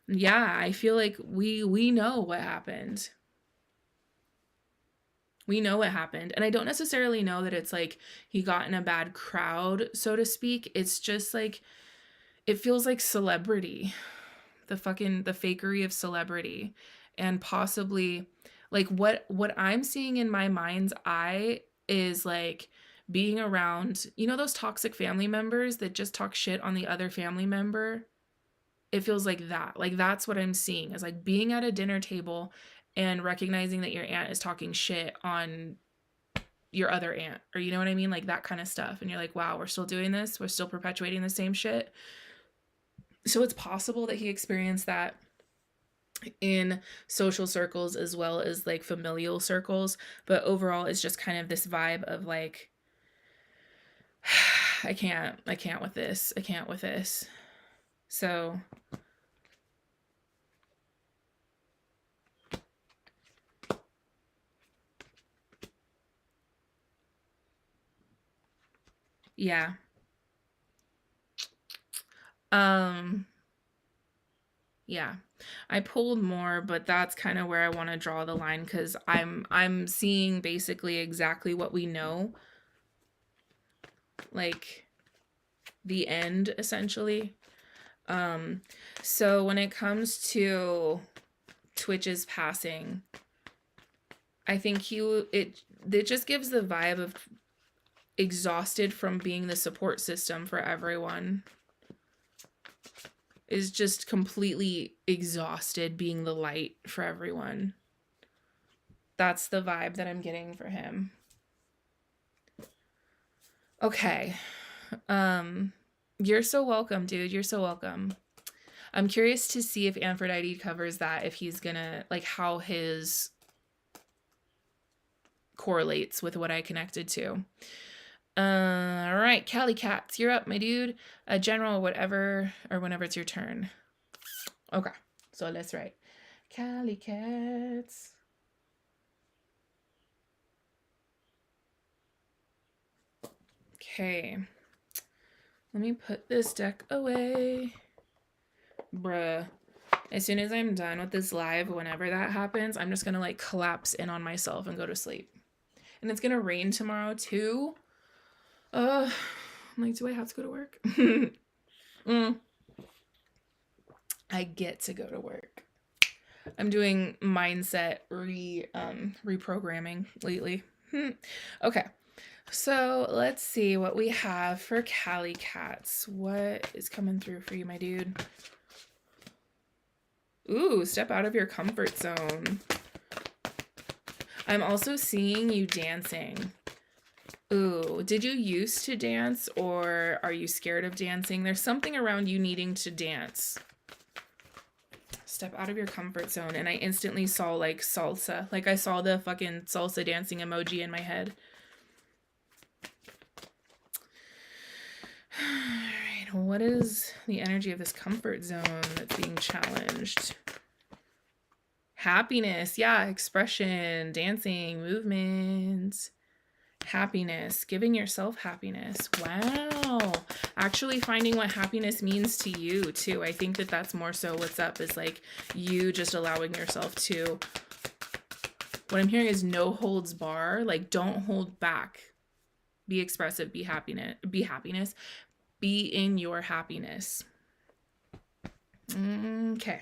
A: Yeah, I feel like we know what happened. We know what happened. And I don't necessarily know that it's like he got in a bad crowd, so to speak. It's just like, it feels like celebrity. The fakery of celebrity. And possibly like what I'm seeing in my mind's eye is like being around, you know, those toxic family members that just talk shit on the other family member. It feels like that. Like that's what I'm seeing, is like being at a dinner table and recognizing that your aunt is talking shit on your other aunt, or you know what I mean? Like that kind of stuff. And you're like, wow, we're still doing this. We're still perpetuating the same shit. So it's possible that he experienced that in social circles as well as like familial circles. But overall, it's just kind of this vibe of like, I can't with this. I can't with this. So yeah. Um, yeah. I pulled more, but that's kind of where I want to draw the line, because I'm seeing basically exactly what we know, like the end essentially. Um, so when it comes to Twitch's passing, I think it just gives the vibe of exhausted from being the support system for everyone. Is just completely exhausted being the light for everyone. That's the vibe that I'm getting for him. Okay. You're so welcome, dude. You're so welcome. I'm curious to see if Aphrodite covers that, if he's gonna, like, how his correlates with what I connected to. All right, Cali Cats, you're up, my dude. General, whatever, or whenever it's your turn. Okay, so let's write Cali Cats. Okay, let me put this deck away. Bruh. As soon as I'm done with this live, whenever that happens, I'm just gonna like collapse in on myself and go to sleep. And it's gonna rain tomorrow too. I'm like, do I have to go to work? I get to go to work. I'm doing mindset reprogramming lately. Okay. So let's see what we have for Cali Cats. What is coming through for you, my dude? Ooh, step out of your comfort zone. I'm also seeing you dancing. Ooh, did you used to dance, or are you scared of dancing? There's something around you needing to dance. Step out of your comfort zone. And I instantly saw like salsa. Like I saw the fucking salsa dancing emoji in my head. Alright, what is the energy of this comfort zone that's being challenged? Happiness, yeah, expression, dancing, movement, happiness, giving yourself happiness. Wow. Actually finding what happiness means to you too. I think that that's more so what's up, is like you just allowing yourself to, what I'm hearing is no holds bar, like don't hold back. Be expressive, be happiness, be in your happiness. Okay.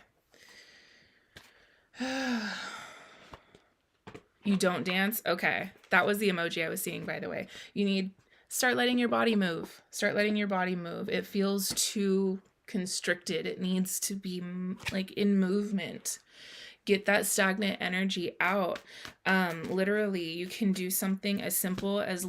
A: You don't dance? Okay. That was the emoji I was seeing, by the way. You need, start letting your body move. Start letting your body move. It feels too constricted. It needs to be like in movement. Get that stagnant energy out. Literally, you can do something as simple as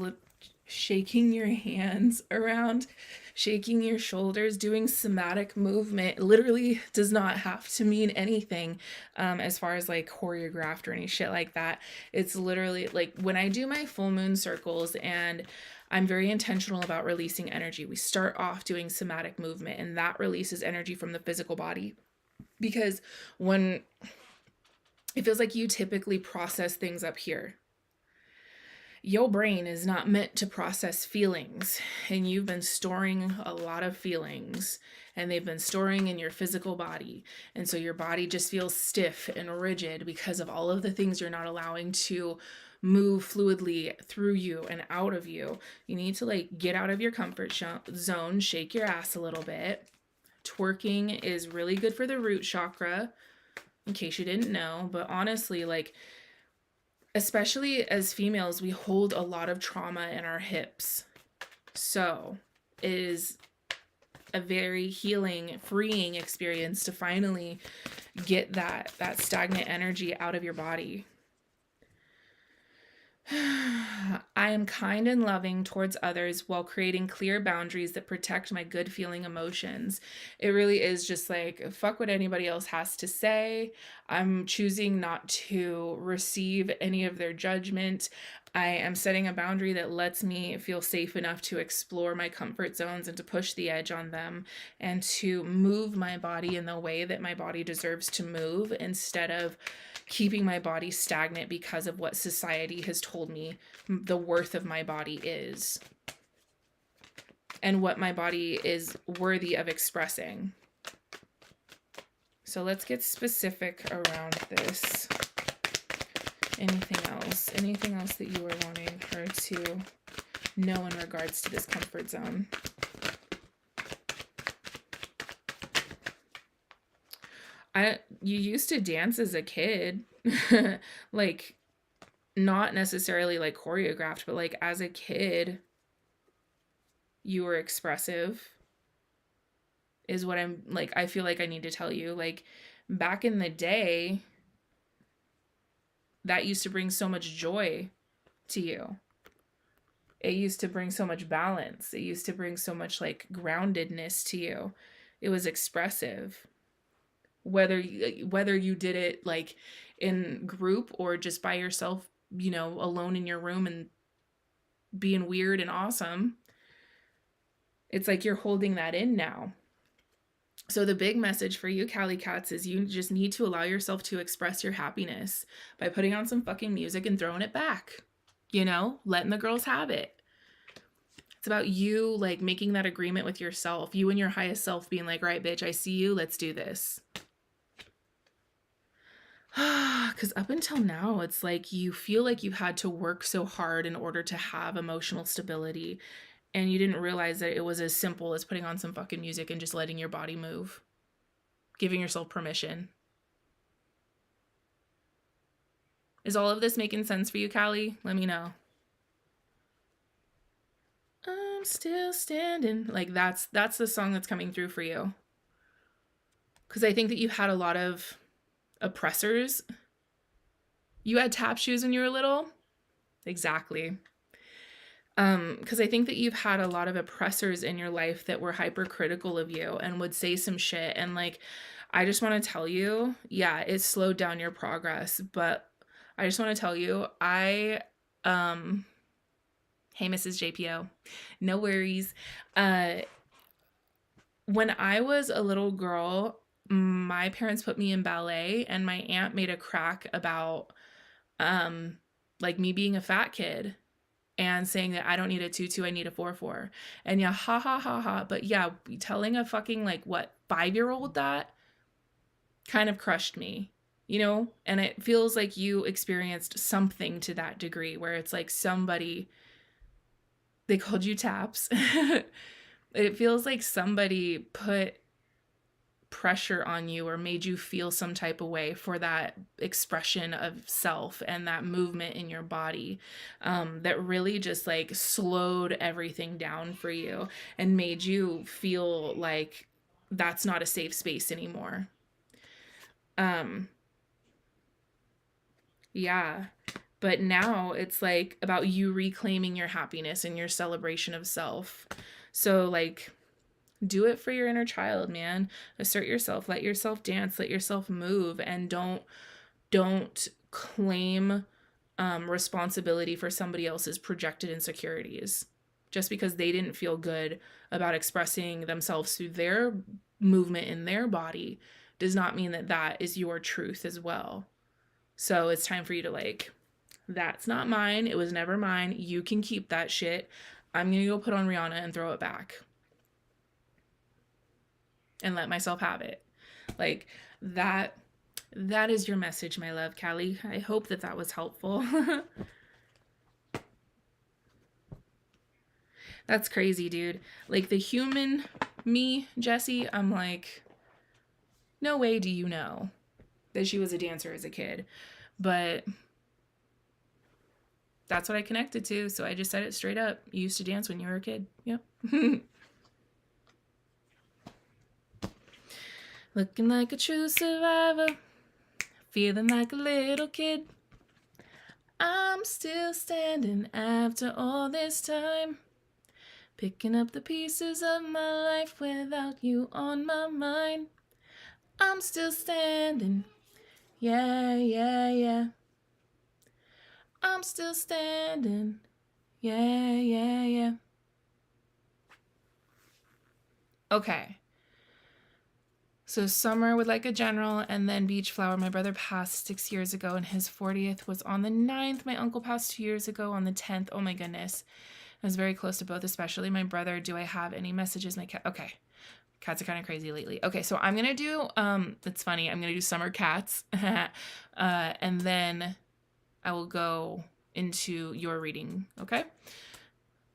A: shaking your hands around, shaking your shoulders, doing somatic movement. Literally does not have to mean anything as far as like choreographed or any shit like that. It's literally like when I do my full moon circles and I'm very intentional about releasing energy. We start off doing somatic movement, and that releases energy from the physical body. Because when it feels like you typically process things up here, your brain is not meant to process feelings, and you've been storing a lot of feelings, and they've been storing in your physical body, and so your body just feels stiff and rigid because of all of the things you're not allowing to move fluidly through you and out of you. You need to like get out of your comfort zone, shake your ass a little bit. Twerking is really good for the root chakra, in case you didn't know. But honestly, like, especially as females, we hold a lot of trauma in our hips. So it is a very healing, freeing experience to finally get that stagnant energy out of your body. I am kind and loving towards others while creating clear boundaries that protect my good feeling emotions. It really is just like, fuck what anybody else has to say. I'm choosing not to receive any of their judgment. I am setting a boundary that lets me feel safe enough to explore my comfort zones and to push the edge on them, and to move my body in the way that my body deserves to move, instead of keeping my body stagnant because of what society has told me the worth of my body is. and what my body is worthy of expressing. So let's get specific around this. Anything else? Anything else that you are wanting her to know in regards to this comfort zone? You used to dance as a kid. Like, not necessarily like choreographed, but like as a kid, you were expressive, is what I'm like, I feel like I need to tell you. Like, back in the day, that used to bring so much joy to you. It used to bring so much balance. It used to bring so much like groundedness to you. It was expressive. Whether you did it like in group or just by yourself, you know, alone in your room and being weird and awesome, it's like you're holding that in now. So the big message for you, Cali Cats, is you just need to allow yourself to express your happiness by putting on some fucking music and throwing it back. You know, letting the girls have it. It's about you like making that agreement with yourself, you and your highest self being like, right, bitch, I see you, let's do this. Because up until now, it's like you feel like you've had to work so hard in order to have emotional stability, and you didn't realize that it was as simple as putting on some fucking music and just letting your body move, giving yourself permission. Is all of this making sense for you, Callie? Let me know. I'm still standing. Like, that's the song that's coming through for you. Because I think that you had a lot of oppressors. You had tap shoes when you were little? Exactly. Because I think that you've had a lot of oppressors in your life that were hypercritical of you and would say some shit. And like, I just want to tell you, yeah, it slowed down your progress. But I just want to tell you, hey, Mrs. JPO, no worries. When I was a little girl, my parents put me in ballet, and my aunt made a crack about like me being a fat kid and saying that I don't need a tutu, I need a 4-4. And yeah, ha ha ha ha. But yeah, telling a fucking like what 5-year-old that kind of crushed me, you know? And it feels like you experienced something to that degree where it's like somebody, they called you taps. It feels like somebody put pressure on you or made you feel some type of way for that expression of self and that movement in your body, that really just like slowed everything down for you and made you feel like that's not a safe space anymore. Yeah. But now it's like about you reclaiming your happiness and your celebration of self. So like, do it for your inner child, man. Assert yourself, let yourself dance, let yourself move, and don't claim responsibility for somebody else's projected insecurities. Just because they didn't feel good about expressing themselves through their movement in their body does not mean that that is your truth as well. So it's time for you to like, that's not mine. It was never mine. You can keep that shit. I'm going to go put on Rihanna and throw it back and let myself have it. Like, that is your message, my love, Callie. I hope that that was helpful. That's crazy, dude. Like, the human me, Jessie, I'm like, no way do you know that she was a dancer as a kid. But that's what I connected to, so I just said it straight up. You used to dance when you were a kid. Yep. Looking like a true survivor, feeling like a little kid. I'm still standing after all this time, picking up the pieces of my life without you on my mind. I'm still standing, yeah, yeah, yeah. I'm still standing, yeah, yeah, yeah. Okay. So Summer would like a general, and then Beach Flower. My brother passed 6 years ago, and his 40th was on the 9th. My uncle passed 2 years ago on the 10th. Oh my goodness. I was very close to both, especially my brother. Do I have any messages? My cat. Okay. Cats are kind of crazy lately. Okay, so I'm gonna do it's funny, I'm gonna do summer cats. And then I will go into your reading, okay?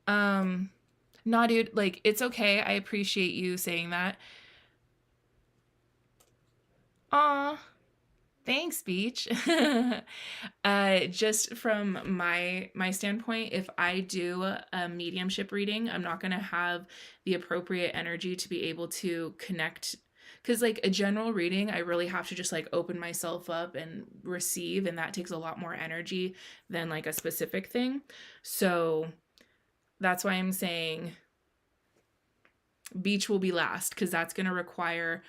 A: Nah, dude, like, it's okay. I appreciate you saying that. Aw, thanks, Beach. Just from my standpoint, if I do a mediumship reading, I'm not gonna have the appropriate energy to be able to connect. Because, like, a general reading, I really have to just, like, open myself up and receive, and that takes a lot more energy than, like, a specific thing. So that's why I'm saying Beach will be last, because that's going to require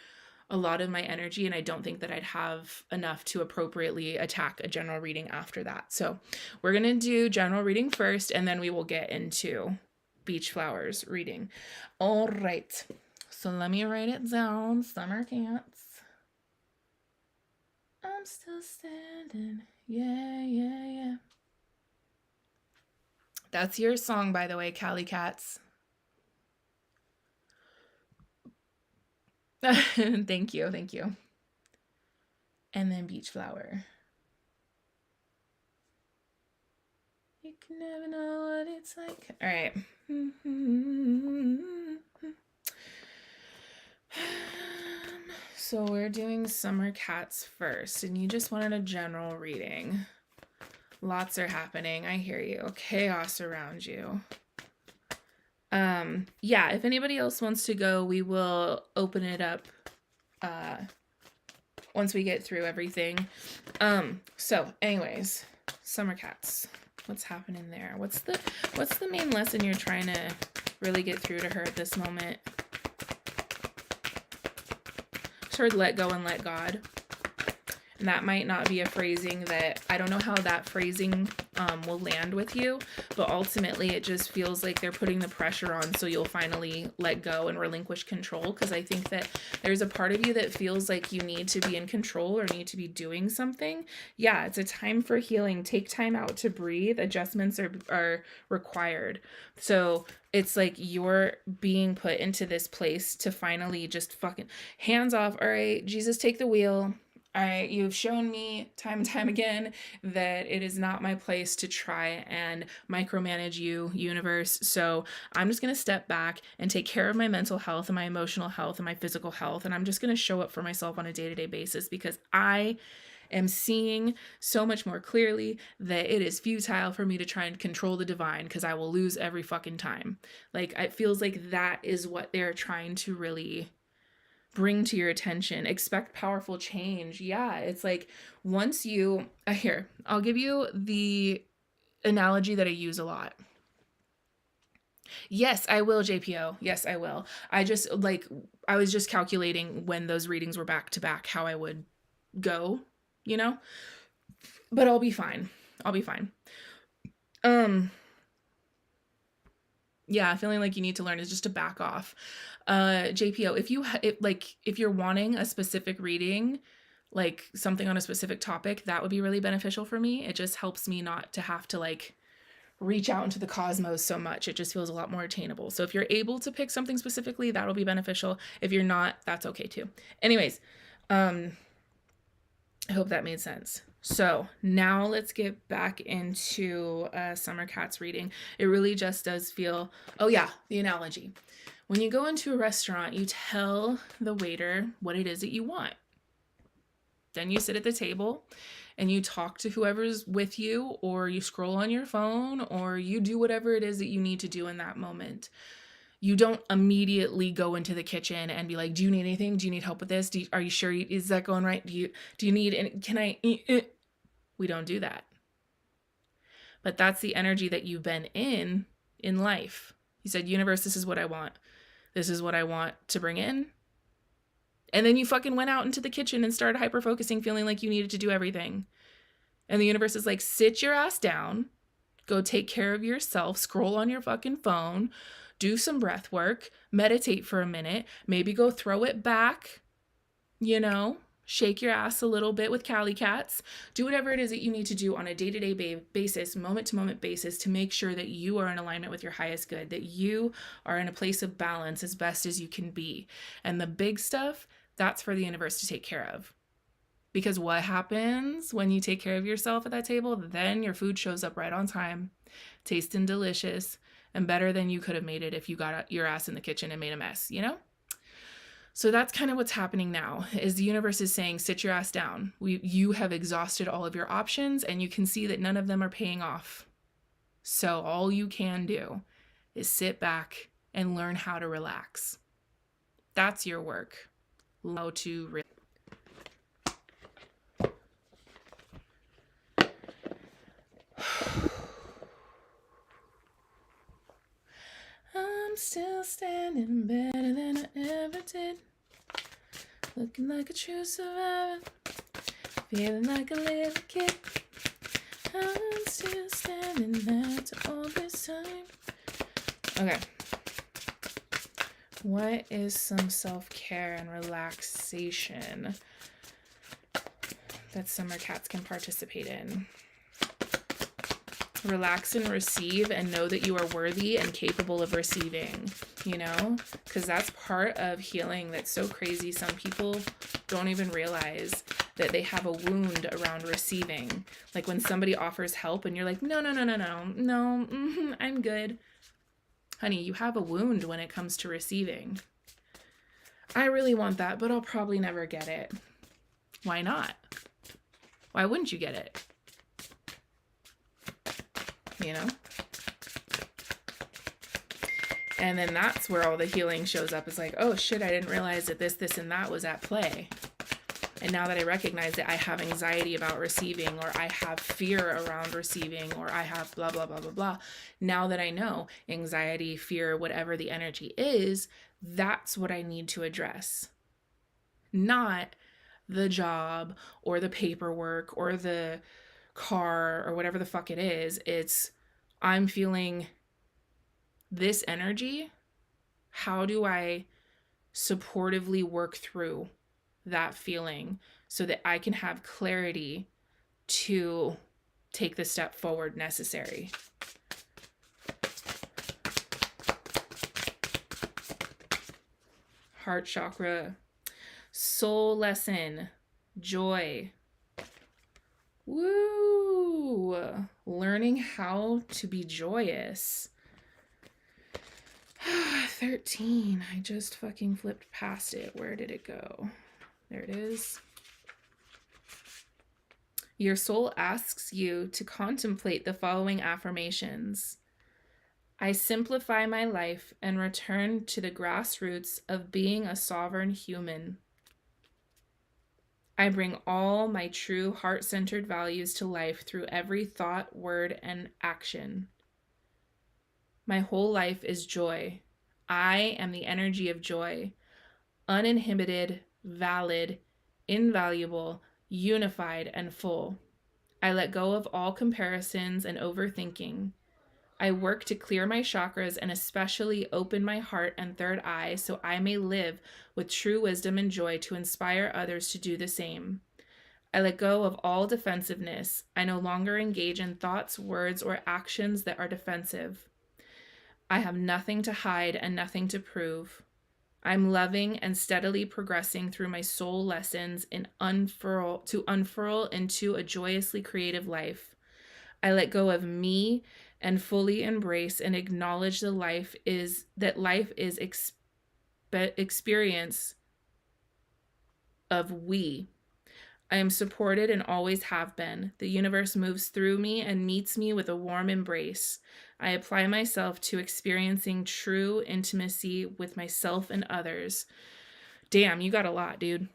A: a lot of my energy, and I don't think that I'd have enough to appropriately attack a general reading after that. So we're going to do general reading first, and then we will get into Beach Flowers reading. All right. So let me write it down. Summer cats. I'm still standing. Yeah, yeah, yeah. That's your song, by the way, Cali Cats. Thank you, thank you. And then Beach Flower. You can never know what it's like. All right. So we're doing Summer Cats first, and you just wanted a general reading. Lots are happening. I hear you. Chaos around you. Yeah, if anybody else wants to go, we will open it up once we get through everything. So anyways, Summer Cats. What's happening there? What's the main lesson you're trying to really get through to her at this moment? Just heard let go and let God. And that might not be a phrasing that, I don't know how that phrasing will land with you, but ultimately it just feels like they're putting the pressure on so you'll finally let go and relinquish control, because I think that there's a part of you that feels like you need to be in control or need to be doing something. Yeah, it's a time for healing. Take time out to breathe. Adjustments are required. So it's like you're being put into this place to finally just fucking hands off. All right, Jesus, take the wheel. You've shown me time and time again that it is not my place to try and micromanage you, universe. So I'm just going to step back and take care of my mental health and my emotional health and my physical health. And I'm just going to show up for myself on a day-to-day basis, because I am seeing so much more clearly that it is futile for me to try and control the divine, because I will lose every fucking time. Like, it feels like that is what they're trying to really bring to your attention. Expect powerful change. Yeah, it's like once you here, I'll give you the analogy that I use a lot. Yes, I will, JPO. Yes, I will. I was just calculating when those readings were back to back how I would go, you know? But I'll be fine. I'll be fine. Yeah, feeling like you need to learn is just to back off. JPO, if you're wanting a specific reading, like something on a specific topic, that would be really beneficial for me. It just helps me not to have to like reach out into the cosmos so much. It just feels a lot more attainable. So if you're able to pick something specifically, that'll be beneficial. If you're not, that's okay too. Anyways, I hope that made sense. So now let's get back into Summer Cats reading. It really just does feel, oh yeah, the analogy. When you go into a restaurant, you tell the waiter what it is that you want. Then you sit at the table and you talk to whoever's with you, or you scroll on your phone, or you do whatever it is that you need to do in that moment. You don't immediately go into the kitchen and be like, do you need anything? Do you need help with this? Are you sure? Is that going right? Do you need, can I, we don't do that. But that's the energy that you've been in life. You said, universe, this is what I want. This is what I want to bring in. And then you fucking went out into the kitchen and started hyper-focusing, feeling like you needed to do everything. And the universe is like, sit your ass down, go take care of yourself, scroll on your fucking phone, do some breath work, meditate for a minute, maybe go throw it back, you know, Shake your ass a little bit with Cali cats. Do whatever it is that you need to do on a day-to-day basis, moment-to-moment basis, to make sure that you are in alignment with your highest good, that you are in a place of balance as best as you can be. And the big stuff, that's for the universe to take care of. Because what happens when you take care of yourself at that table? Then your food shows up right on time, tasting delicious, and better than you could have made it if you got your ass in the kitchen and made a mess, you know? So that's kind of what's happening now, is the universe is saying, sit your ass down. You have exhausted all of your options, and you can see that none of them are paying off. So all you can do is sit back and learn how to relax. That's your work. How to relax. I'm still standing better than I ever did. Looking like a true survivor. Feeling like a little kid. I'm still standing after all this time. Okay. What is some self-care and relaxation that summer cats can participate in? Relax and receive, and know that you are worthy and capable of receiving, you know, because that's part of healing that's so crazy. Some people don't even realize that they have a wound around receiving. Like when somebody offers help and you're like, no, I'm good. Honey, you have a wound when it comes to receiving. I really want that, but I'll probably never get it. Why not? Why wouldn't you get it? You know? And then that's where all the healing shows up. It's like, oh shit, I didn't realize that this, and that was at play. And now that I recognize that I have anxiety about receiving, or I have fear around receiving, or I have blah, blah, blah, blah, blah. Now that I know anxiety, fear, whatever the energy is, that's what I need to address. Not the job or the paperwork or the car or whatever the fuck it is. It's, I'm feeling this energy. How do I supportively work through that feeling so that I can have clarity to take the step forward necessary? Heart chakra, soul lesson, joy. Woo! Learning how to be joyous. 13. I just fucking flipped past it. Where did it go? There it is. Your soul asks you to contemplate the following affirmations. I simplify my life and return to the grassroots of being a sovereign human. I bring all my true heart-centered values to life through every thought, word, and action. My whole life is joy. I am the energy of joy, uninhibited, valid, invaluable, unified, and full. I let go of all comparisons and overthinking. I work to clear my chakras and especially open my heart and third eye so I may live with true wisdom and joy to inspire others to do the same. I let go of all defensiveness. I no longer engage in thoughts, words, or actions that are defensive. I have nothing to hide and nothing to prove. I'm loving and steadily progressing through my soul lessons to unfurl into a joyously creative life. I let go of me and fully embrace and acknowledge that life is experience of we. I am supported and always have been. The universe moves through me and meets me with a warm embrace. I apply myself to experiencing true intimacy with myself and others. Damn, you got a lot, dude.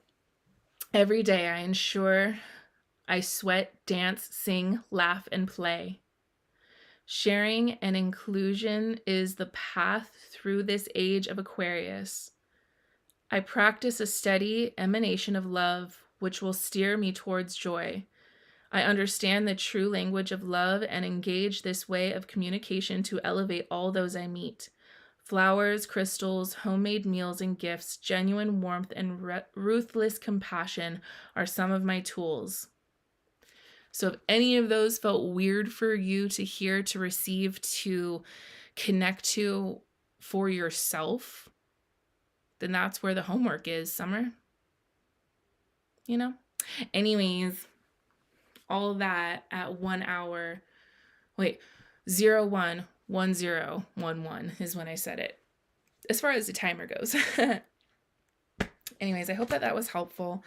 A: Every day I ensure I sweat, dance, sing, laugh, and play. Sharing and inclusion is the path through this age of Aquarius. I practice a steady emanation of love, which will steer me towards joy. I understand the true language of love and engage this way of communication to elevate all those I meet. Flowers, crystals, homemade meals and gifts, genuine warmth, and ruthless compassion are some of my tools. So if any of those felt weird for you to hear, to receive, to connect to for yourself, then that's where the homework is, Summer. You know? Anyways, all that at 1 hour. Wait, 011011 is when I said it, as far as the timer goes. Anyways, I hope that was helpful.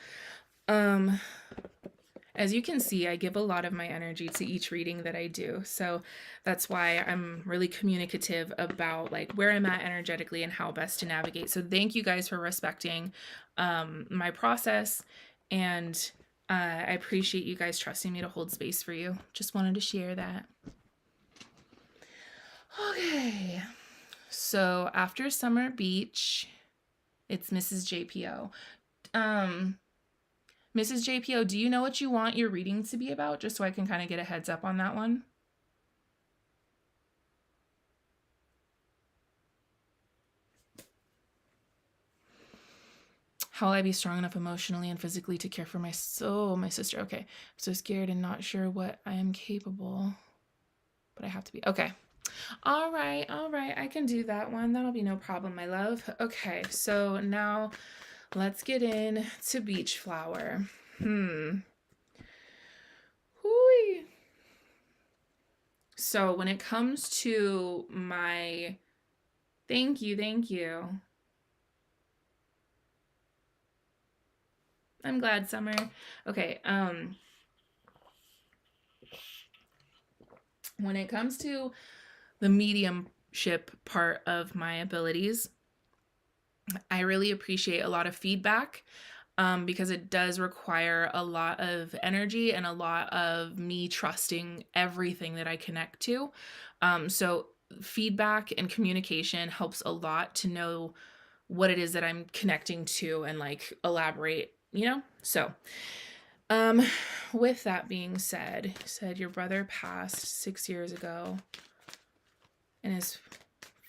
A: As you can see, I give a lot of my energy to each reading that I do. So that's why I'm really communicative about like where I'm at energetically and how best to navigate. So thank you guys for respecting my process. And I appreciate you guys trusting me to hold space for you. Just wanted to share that. Okay. So after Summer Beach, it's Mrs. JPO. Mrs. JPO, do you know what you want your reading to be about? Just so I can kind of get a heads up on that one. How will I be strong enough emotionally and physically to care for my sister? Okay. I'm so scared and not sure what I am capable, but I have to be. Okay. All right. I can do that one. That'll be no problem, my love. Okay. So now let's get in to Beach Flower. Hooey. So when it comes to my, thank you. I'm glad, Summer. Okay, when it comes to the mediumship part of my abilities, I really appreciate a lot of feedback. Because it does require a lot of energy and a lot of me trusting everything that I connect to. So feedback and communication helps a lot to know what it is that I'm connecting to and like elaborate, you know? So, with that being said, you said your brother passed 6 years ago and his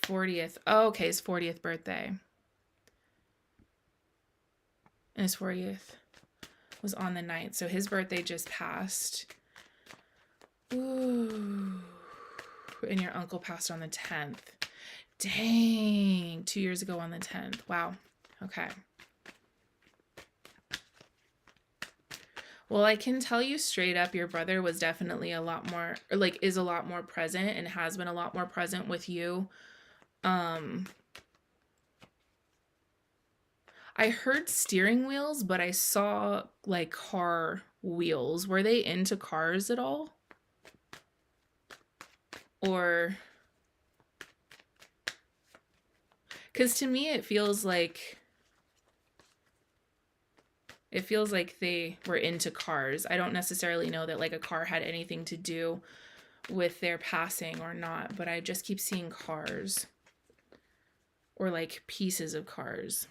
A: 40th. Oh, okay, his 40th birthday. And his 40th was on the 9th. So his birthday just passed. Ooh. And your uncle passed on the 10th. Dang. 2 years ago on the 10th. Wow. Okay. Well, I can tell you straight up, your brother was definitely a lot more, or like is a lot more present and has been a lot more present with you. I heard steering wheels, but I saw like car wheels. Were they into cars at all? Or, because to me it feels like they were into cars. I don't necessarily know that like a car had anything to do with their passing or not, but I just keep seeing cars or like pieces of cars.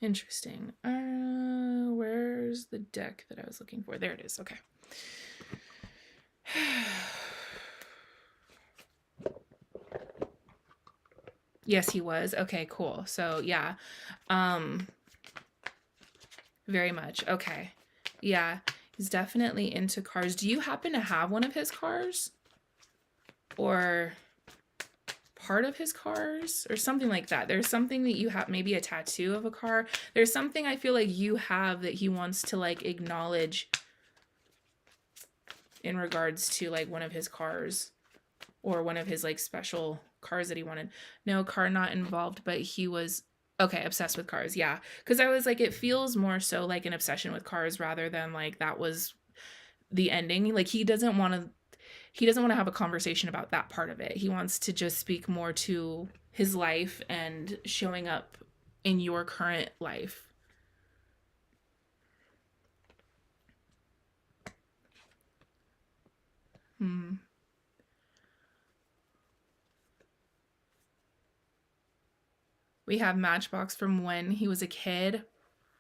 A: Interesting. Where's the deck that I was looking for? There it is. Okay. Yes, he was. Okay, cool. So yeah. Very much. Okay. Yeah. He's definitely into cars. Do you happen to have one of his cars? Or part of his cars or something like that? There's something that you have, maybe a tattoo of a car. There's something I feel like you have that he wants to like acknowledge in regards to like one of his cars or one of his like special cars that he wanted. No, car not involved, but he was okay, obsessed with cars. Yeah. Because I was like, it feels more so like an obsession with cars rather than like that was the ending. Like he doesn't want to have a conversation about that part of it. He wants to just speak more to his life and showing up in your current life. We have Matchbox from when he was a kid.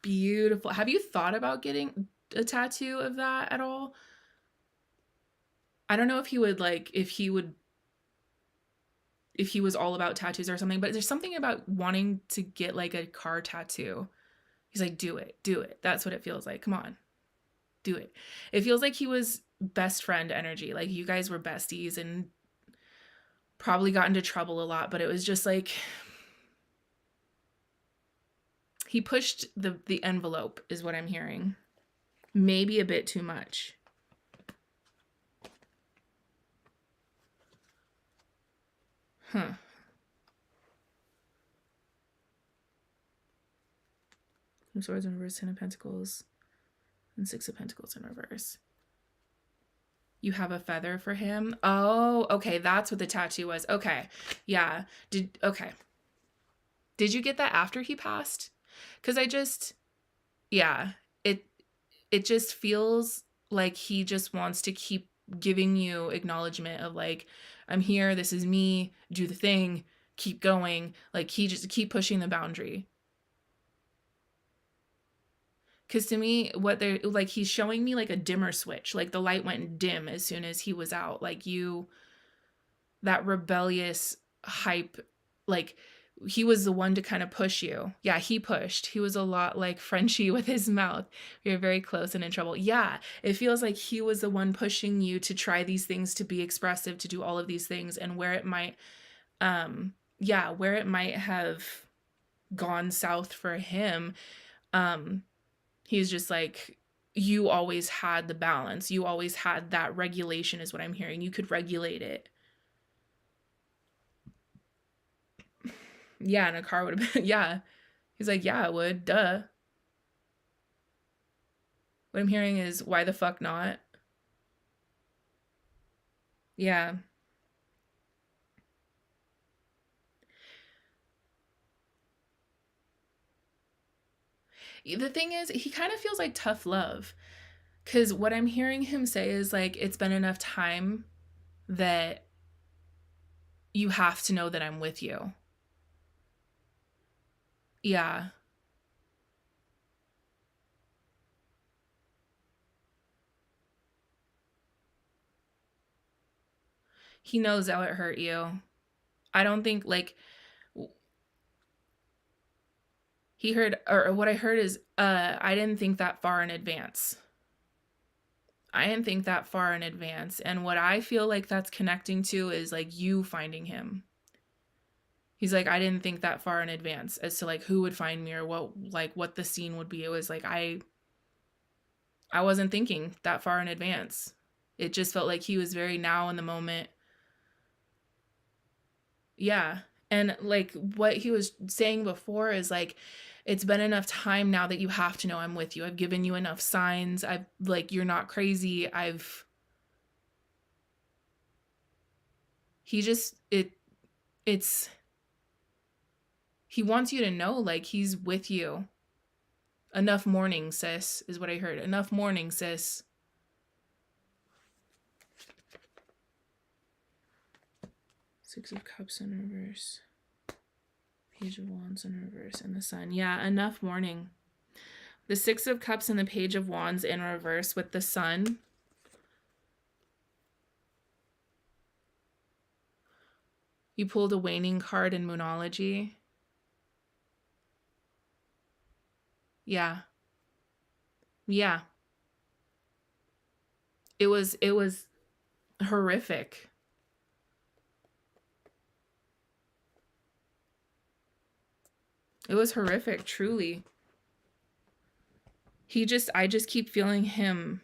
A: Beautiful. Have you thought about getting a tattoo of that at all? I don't know if he would if he was all about tattoos or something, but there's something about wanting to get like a car tattoo. He's like, do it, do it. That's what it feels like. Come on, do it. It feels like he was best friend energy. Like you guys were besties and probably got into trouble a lot, but it was just like he pushed the envelope is what I'm hearing. Maybe a bit too much. Huh. Swords in reverse, 10 of Pentacles, and 6 of Pentacles in reverse. You have a feather for him? Oh, okay. That's what the tattoo was. Okay. Yeah. Okay. Did you get that after he passed? Because yeah, it just feels like he just wants to keep giving you acknowledgement of like, I'm here, this is me, do the thing, keep going. Like he just keep pushing the boundary. Because to me, what they're like, he's showing me like a dimmer switch. Like the light went dim as soon as he was out. Like that rebellious hype, like he was the one to kind of push you. Yeah, he pushed. He was a lot like Frenchie with his mouth. We were very close and in trouble. Yeah, it feels like he was the one pushing you to try these things, to be expressive, to do all of these things. And where it might, where it might have gone south for him, he's just like, you always had the balance. You always had that regulation is what I'm hearing. You could regulate it. Yeah, and a car would have been, yeah. He's like, yeah, it would, duh. What I'm hearing is, why the fuck not? Yeah. The thing is, he kind of feels like tough love. Because what I'm hearing him say is like, it's been enough time that you have to know that I'm with you. Yeah. He knows how it hurt you. I don't think like he heard, or what I heard is, I didn't think that far in advance. I didn't think that far in advance. And what I feel like that's connecting to is like you finding him. He's like, I didn't think that far in advance as to like who would find me or what the scene would be. It was like I wasn't thinking that far in advance. It just felt like he was very now in the moment. Yeah. And like what he was saying before is like, it's been enough time now that you have to know I'm with you. I've given you enough signs. I've like, you're not crazy. He wants you to know like he's with you. Enough mourning, sis, is what I heard. Enough mourning, sis. Six of Cups in reverse. Page of Wands in reverse and the Sun. Yeah, enough mourning. The Six of Cups and the Page of Wands in reverse with the Sun. You pulled a waning card in Moonology. Yeah. Yeah. It was horrific. It was horrific, truly. I just keep feeling him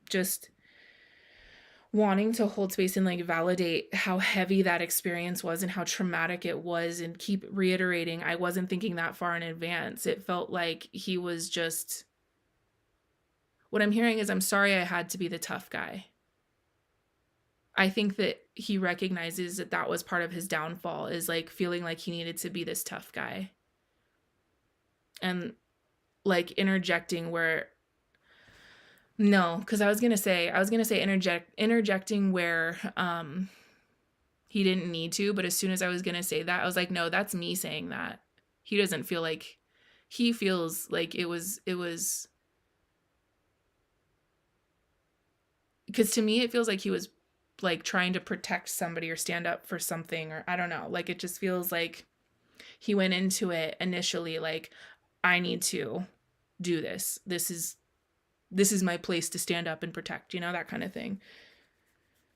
A: just wanting to hold space and like validate how heavy that experience was and how traumatic it was, and keep reiterating, I wasn't thinking that far in advance. It felt like he was just, what I'm hearing is, I'm sorry I had to be the tough guy. I think that he recognizes that that was part of his downfall, is like feeling like he needed to be this tough guy. And like interjecting where, no, because I was gonna say interjecting where he didn't need to, but as soon as I was gonna say that, I was like, no, that's me saying that. He doesn't feel like, he feels like it was because to me it feels like he was like trying to protect somebody or stand up for something, or I don't know. Like it just feels like he went into it initially like, I need to do this. This is my place to stand up and protect, you know, that kind of thing.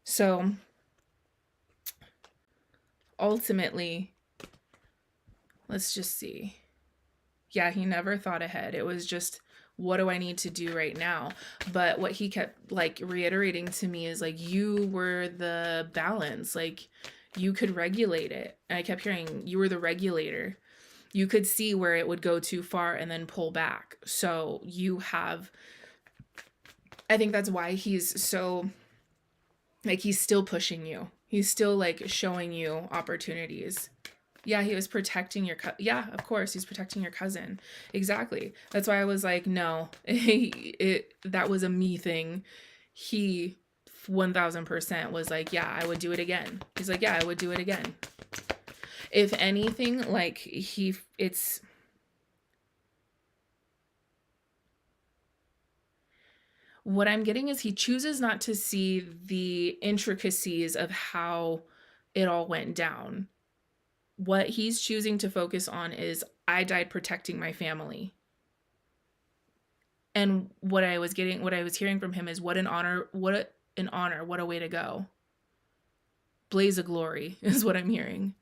A: So ultimately, let's just see. Yeah, he never thought ahead. It was just, what do I need to do right now? But what he kept like reiterating to me is like, you were the balance, like you could regulate it. And I kept hearing, you were the regulator. You could see where it would go too far and then pull back. So you have, I think that's why he's so, like, he's still pushing you. He's still like showing you opportunities. Yeah, he was protecting your yeah, of course, he's protecting your cousin. Exactly. That's why I was like, no, that was a me thing. He 1000% was like, yeah, I would do it again. He's like, yeah, I would do it again. If anything, like it's what I'm getting is he chooses not to see the intricacies of how it all went down. What he's choosing to focus on is, I died protecting my family. And what I was hearing from him is, what an honor, what a way to go. Blaze of glory is what I'm hearing.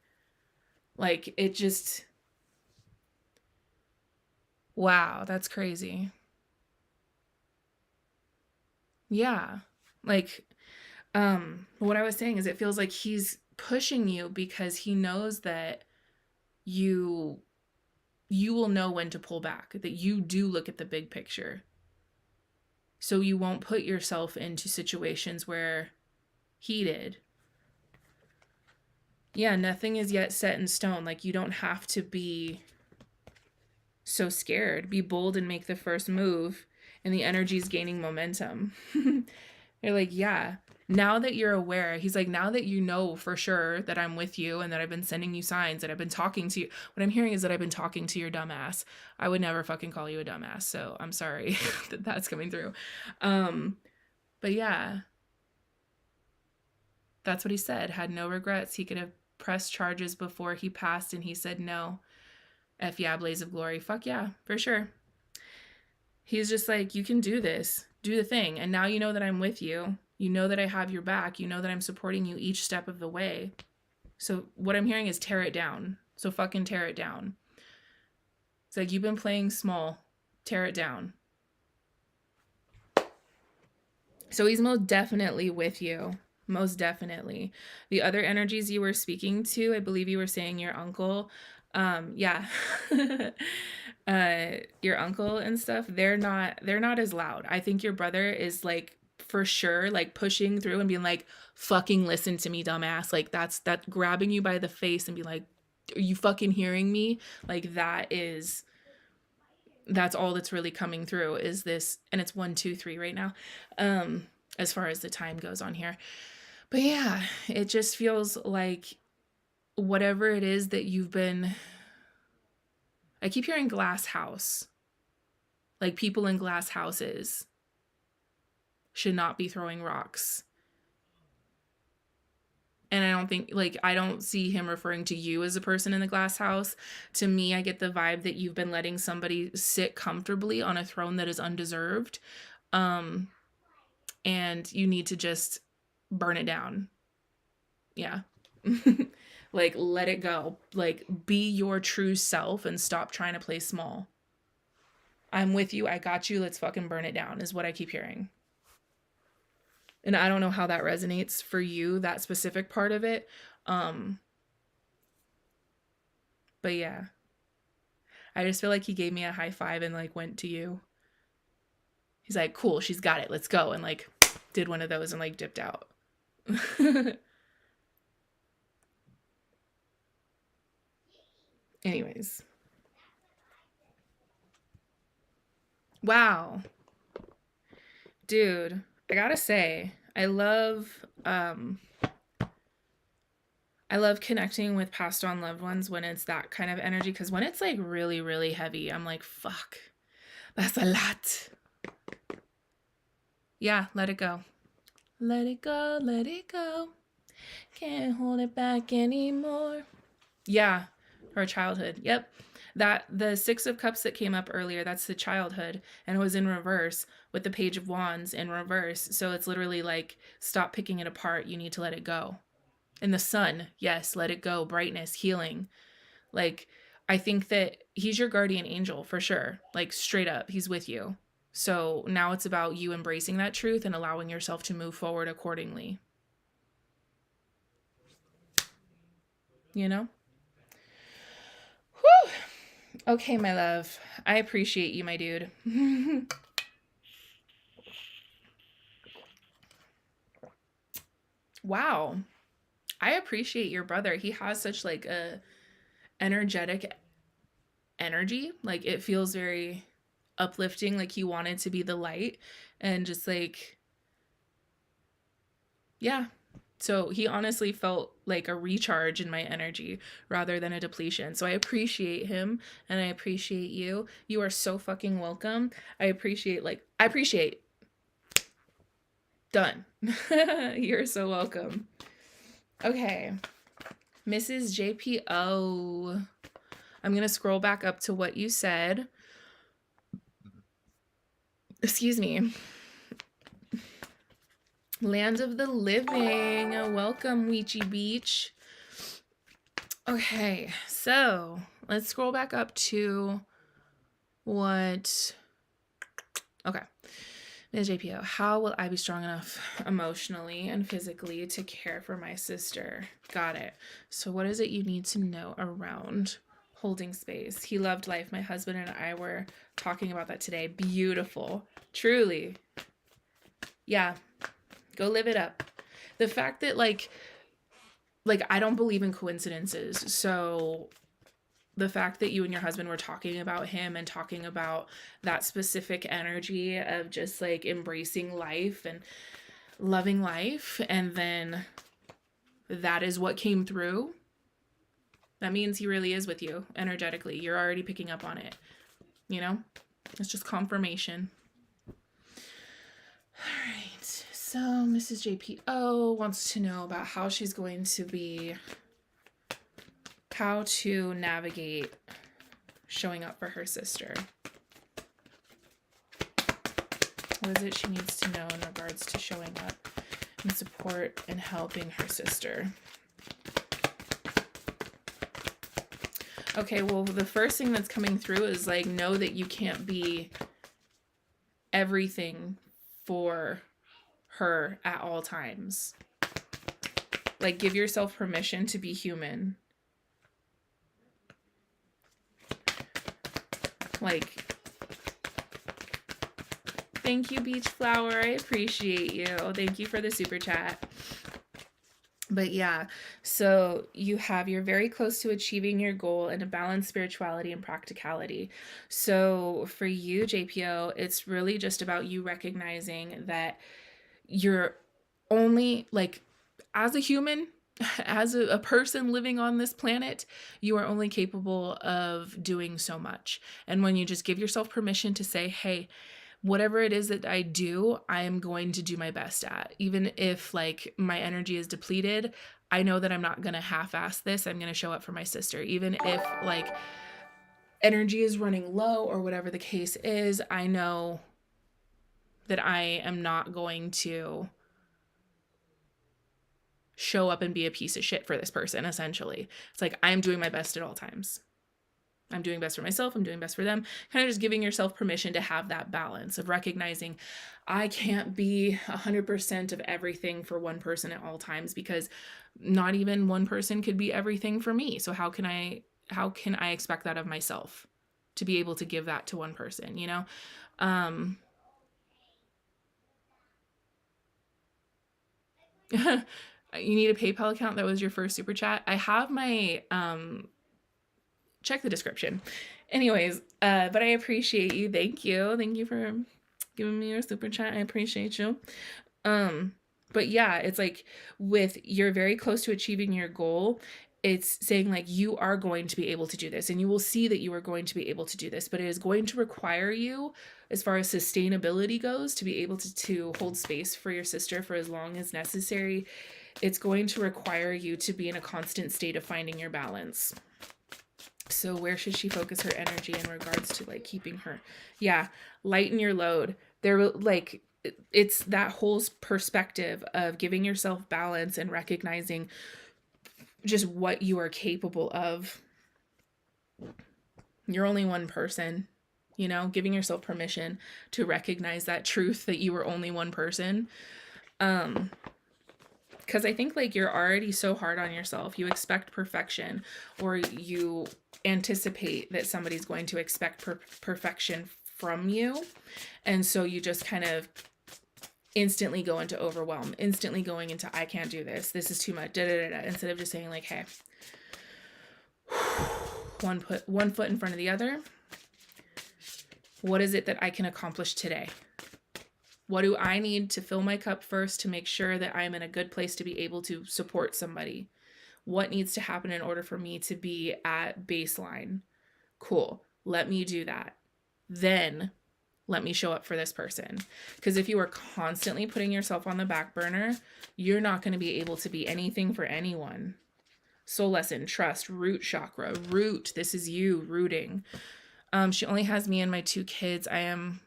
A: Like, it just, wow, that's crazy. Yeah. Like, what I was saying is, it feels like he's pushing you because he knows that you will know when to pull back, that you do look at the big picture. So you won't put yourself into situations where he did. Yeah, nothing is yet set in stone. Like, you don't have to be so scared. Be bold and make the first move, and the energy's gaining momentum. They're like, yeah, now that you're aware, he's like, now that you know for sure that I'm with you and that I've been sending you signs, that I've been talking to you. What I'm hearing is that I've been talking to your dumbass. I would never fucking call you a dumbass, so I'm sorry that that's coming through. But yeah, that's what he said. Had no regrets. He could have pressed charges before he passed, and he said no. F yeah, blaze of glory. Fuck yeah, for sure. He's just like, you can do this. Do the thing. And now you know that I'm with you. You know that I have your back. You know that I'm supporting you each step of the way. So what I'm hearing is, tear it down. So fucking tear it down. It's like, you've been playing small. Tear it down. So he's most definitely with you. Most definitely. The other energies you were speaking to, I believe you were saying your uncle. Yeah. Your uncle and stuff, they're not as loud. I think your brother is like, for sure, like pushing through and being like, fucking listen to me, dumbass. Like, that's grabbing you by the face and be like, are you fucking hearing me? Like, that's all that's really coming through is this. And it's 1, 2, 3 right now, as far as the time goes on here. But yeah, it just feels like whatever it is that you've been, I keep hearing glass house. Like, people in glass houses should not be throwing rocks. And I don't think, like, I don't see him referring to you as a person in the glass house. To me, I get the vibe that you've been letting somebody sit comfortably on a throne that is undeserved. And you need to just burn it down. Yeah. Like, let it go. Like, be your true self and stop trying to play small. I'm with you. I got you. Let's fucking burn it down, is what I keep hearing. And I don't know how that resonates for you, that specific part of it. But yeah. I just feel like he gave me a high five and like went to you. He's like, cool, she's got it. Let's go. And like did one of those and like dipped out. Anyways. Wow. Dude, I gotta say, I love connecting with passed on loved ones when it's that kind of energy, because when it's like really, really heavy, I'm like, fuck, that's a lot. Yeah, let it go. Let it go, let it go. Can't hold it back anymore. Yeah, her childhood. Yep. That the 6 of Cups that came up earlier, that's the childhood, and it was in reverse with the Page of Wands in reverse. So it's literally like, stop picking it apart. You need to let it go. And the Sun, yes, let it go. Brightness, healing. Like, I think that he's your guardian angel for sure. Like, straight up, he's with you. So now it's about you embracing that truth and allowing yourself to move forward accordingly. You know? Whew. Okay, my love. I appreciate you, my dude. Wow. I appreciate your brother. He has such like a energetic energy. Like, it feels very uplifting, like he wanted to be the light, and just like, yeah. So he honestly felt like a recharge in my energy rather than a depletion. So I appreciate him, and I appreciate you. You are so fucking welcome. I appreciate done. You're so welcome. Okay. Mrs. JPO. I'm going to scroll back up to what you said. Excuse me. Land of the living. Welcome, Weechy Beach. Okay, so let's scroll back up to what... Okay. Ms. JPO, how will I be strong enough emotionally and physically to care for my sister? Got it. So what is it you need to know around holding space? He loved life. My husband and I were talking about that today. Beautiful. Truly. Yeah. Go live it up. The fact that like I don't believe in coincidences. So the fact that you and your husband were talking about him and talking about that specific energy of just like embracing life and loving life, and then that is what came through, that means he really is with you energetically. You're already picking up on it, you know? It's just confirmation. All right. So Mrs. JPO wants to know about how she's going to be, how to navigate showing up for her sister. What is it she needs to know in regards to showing up and support and helping her sister? Okay, well, the first thing that's coming through is like, know that you can't be everything for her at all times. Like, give yourself permission to be human. Like, thank you, Beach Flower. I appreciate you. Thank you for the super chat. But yeah, so you're very close to achieving your goal in a balanced spirituality and practicality. So for you, JPO, it's really just about you recognizing that you're only, like, as a human, as a person living on this planet, you are only capable of doing so much. And when you just give yourself permission to say, hey, whatever it is that I do, I am going to do my best at. Even if like my energy is depleted, I know that I'm not going to half-ass this. I'm going to show up for my sister. Even if like energy is running low or whatever the case is, I know that I am not going to show up and be a piece of shit for this person, essentially. It's like, I'm doing my best at all times. I'm doing best for myself. I'm doing best for them. Kind of just giving yourself permission to have that balance of recognizing I can't be 100% of everything for one person at all times, because not even one person could be everything for me. So how can I expect that of myself to be able to give that to one person, you know? You need a PayPal account. That was your first super chat. I have my, check the description. Anyways, but I appreciate you. Thank you. Thank you for giving me your super chat. I appreciate you. But yeah, it's like you're very close to achieving your goal, it's saying like, you are going to be able to do this, and you will see that you are going to be able to do this, but it is going to require you, as far as sustainability goes, to be able to hold space for your sister for as long as necessary. It's going to require you to be in a constant state of finding your balance. So where should she focus her energy in regards to like keeping her? Yeah, lighten your load. There, like, it's that whole perspective of giving yourself balance and recognizing just what you are capable of. You're only one person, you know, giving yourself permission to recognize that truth that you are only one person. Because I think like you're already so hard on yourself. You expect perfection, or you anticipate that somebody's going to expect perfection from you. And so you just kind of instantly go into overwhelm, instantly going into, I can't do this. This is too much, instead of just saying like, hey, one foot in front of the other. What is it that I can accomplish today? What do I need to fill my cup first to make sure that I'm in a good place to be able to support somebody? What needs to happen in order for me to be at baseline? Cool. Let me do that. Then let me show up for this person. Because if you are constantly putting yourself on the back burner, you're not going to be able to be anything for anyone. Soul lesson, trust, root chakra, root. This is you rooting. She only has me and my 2 kids. I am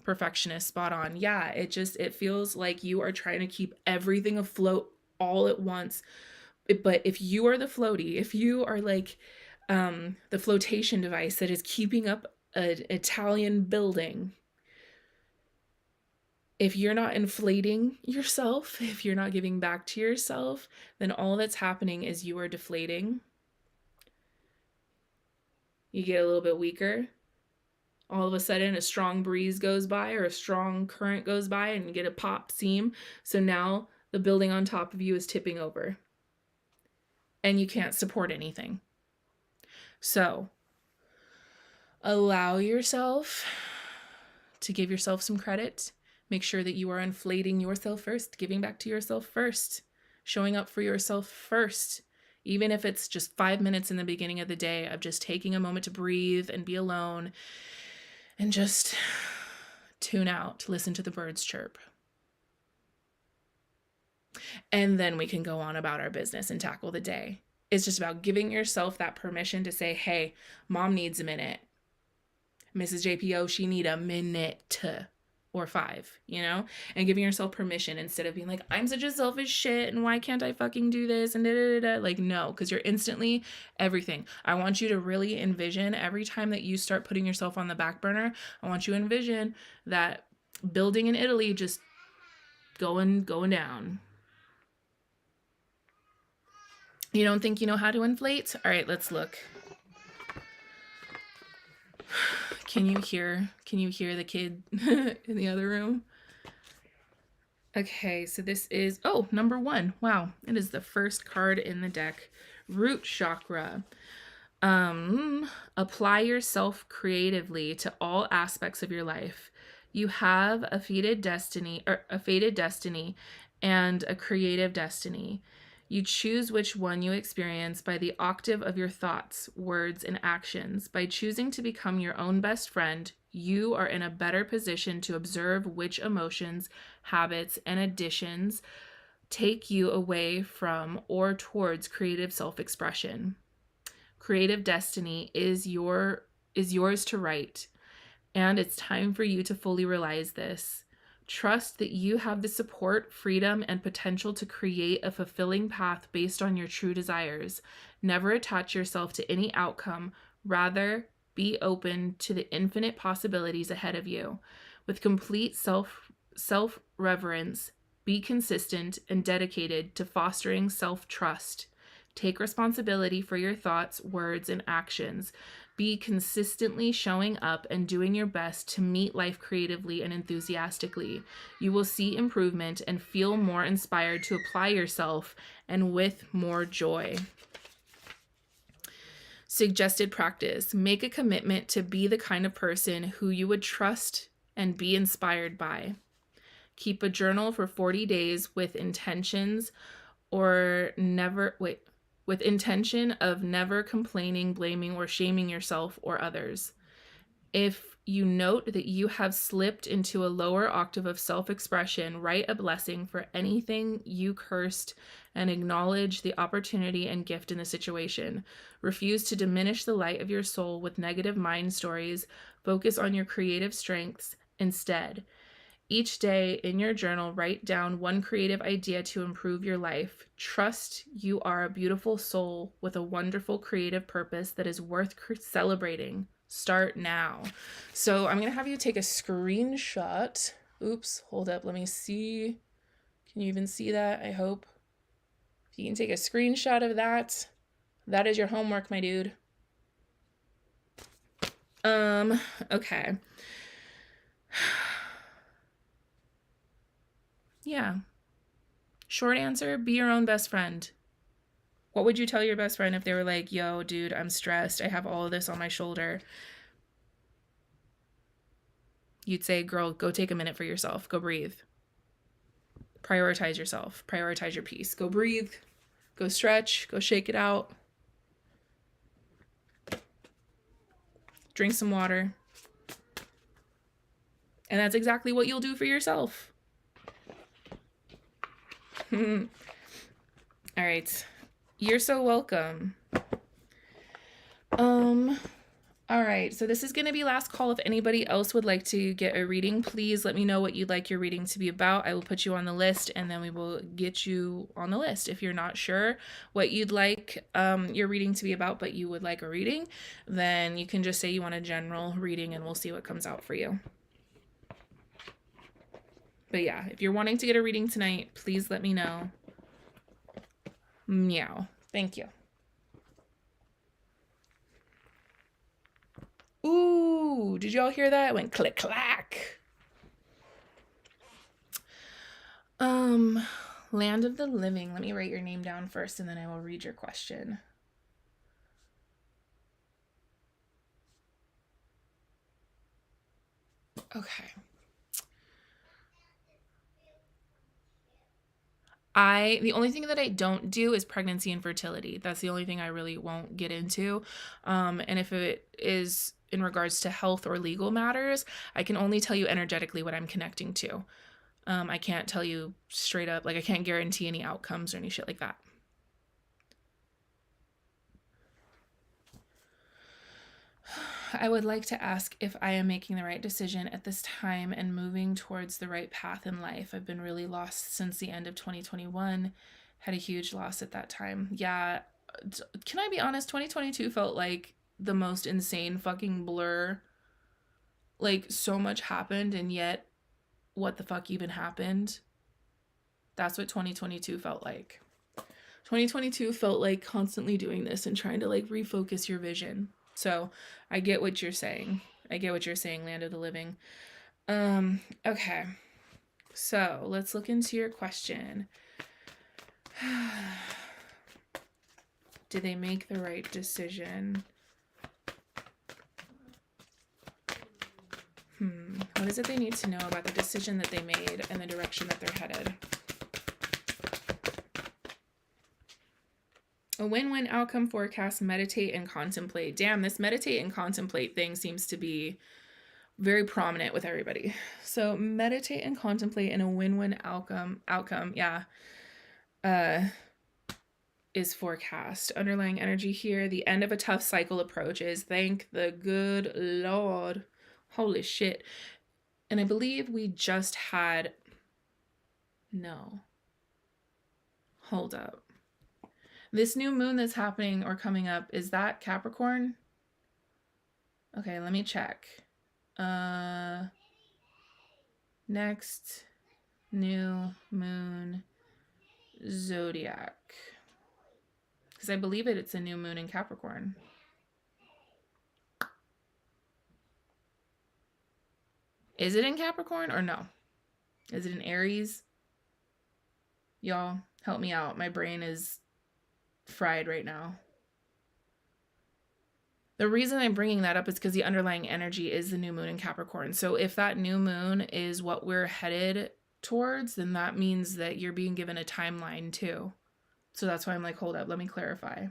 A: perfectionist, spot on. Yeah, it feels like you are trying to keep everything afloat all at once. But if you are the floaty, if you are like the flotation device that is keeping up an Italian building, if you're not inflating yourself, if you're not giving back to yourself, then all that's happening is you are deflating. You get a little bit weaker. All of a sudden, a strong breeze goes by or a strong current goes by and you get a pop seam. So now the building on top of you is tipping over and you can't support anything. So allow yourself to give yourself some credit. Make sure that you are inflating yourself first, giving back to yourself first, showing up for yourself first. Even if it's just 5 minutes in the beginning of the day of just taking a moment to breathe and be alone and just tune out, listen to the birds chirp. And then we can go on about our business and tackle the day. It's just about giving yourself that permission to say, hey, mom needs a minute. Mrs. JPO, she need a minute or 5, you know, and giving yourself permission instead of being like, I'm such a selfish shit and why can't I fucking do this and like, no, because you're instantly everything. I want you to really envision every time that you start putting yourself on the back burner, I want you to envision that building in Italy just going down. You don't think you know how to inflate? All right, let's look. Can you hear the kid in the other room? Okay, so this is, number 1. Wow, it is the first card in the deck. Root chakra. Apply yourself creatively to all aspects of your life. You have a fated destiny and a creative destiny. You choose which one you experience by the octave of your thoughts, words, and actions. By choosing to become your own best friend, you are in a better position to observe which emotions, habits, and additions take you away from or towards creative self-expression. Creative destiny is yours to write, and it's time for you to fully realize this. Trust that you have the support, freedom, and potential to create a fulfilling path based on your true desires. Never attach yourself to any outcome. Rather, be open to the infinite possibilities ahead of you. With complete self-reverence, be consistent and dedicated to fostering self-trust. Take responsibility for your thoughts, words, and actions. Be consistently showing up and doing your best to meet life creatively and enthusiastically. You will see improvement and feel more inspired to apply yourself and with more joy. Suggested practice. Make a commitment to be the kind of person who you would trust and be inspired by. Keep a journal for 40 days with intentions or never with intention of never complaining, blaming, or shaming yourself or others. If you note that you have slipped into a lower octave of self-expression, write a blessing for anything you cursed and acknowledge the opportunity and gift in the situation. Refuse to diminish the light of your soul with negative mind stories. Focus on your creative strengths instead. Each day in your journal, write down one creative idea to improve your life. Trust you are a beautiful soul with a wonderful creative purpose that is worth celebrating. Start now. So I'm going to have you take a screenshot. Oops, hold up. Let me see. Can you even see that? I hope. If you can take a screenshot of that, that is your homework, my dude. Okay. Yeah. Short answer, be your own best friend. What would you tell your best friend if they were like, yo, dude, I'm stressed. I have all of this on my shoulder. You'd say, girl, go take a minute for yourself. Go breathe. Prioritize yourself. Prioritize your peace. Go breathe. Go stretch. Go shake it out. Drink some water. And that's exactly what you'll do for yourself. All right. You're so welcome. All right, so this is going to be last call. If anybody else would like to get a reading, please let me know what you'd like your reading to be about. I will put you on the list, and then we will get you on the list. If you're not sure what you'd like your reading to be about, but you would like a reading, then you can just say you want a general reading, and we'll see what comes out for you. But yeah, if you're wanting to get a reading tonight, please let me know. Meow. Thank you. Ooh, did y'all hear that? It went click clack. Land of the living. Let me write your name down first and then I will read your question. Okay. The only thing that I don't do is pregnancy and fertility. That's the only thing I really won't get into. And if it is in regards to health or legal matters, I can only tell you energetically what I'm connecting to. I can't tell you straight up, like I can't guarantee any outcomes or any shit like that. I would like to ask if I am making the right decision at this time and moving towards the right path in life. I've been really lost since the end of 2021. Had a huge loss at that time. Yeah, can I be honest? 2022 felt like the most insane fucking blur. Like, so much happened, and yet, what the fuck even happened? That's what 2022 felt like. 2022 felt like constantly doing this and trying to, like, refocus your vision. So I get what you're saying. I get what you're saying, Land of the Living. Okay. So let's look into your question. Did they make the right decision? What is it they need to know about the decision that they made and the direction that they're headed? A win-win outcome forecast, meditate and contemplate. Damn, this meditate and contemplate thing seems to be very prominent with everybody. So meditate and contemplate and a win-win outcome, yeah, is forecast. Underlying energy here, the end of a tough cycle approaches. Thank the good Lord. Holy shit. And I believe we just had, no. Hold up. This new moon that's happening or coming up, is that Capricorn? Okay, let me check. Next new moon zodiac. Because I believe it's a new moon in Capricorn. Is it in Capricorn or no? Is it in Aries? Y'all, help me out. My brain is fried right now. The reason I'm bringing that up is because the underlying energy is the new moon in Capricorn. So if that new moon is what we're headed towards, then that means that you're being given a timeline too. So that's why I'm like, hold up, let me clarify.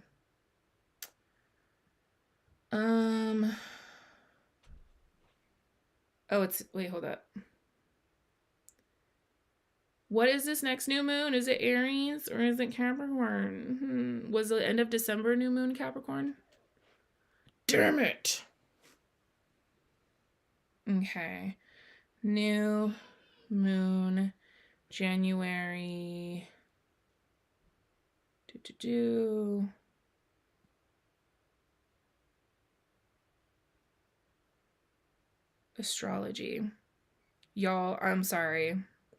A: Oh, wait, hold up. What is this next new moon? Is it Aries or is it Capricorn? Was the end of December new moon Capricorn? Damn it. Okay. New moon, January. Astrology. Y'all, I'm sorry.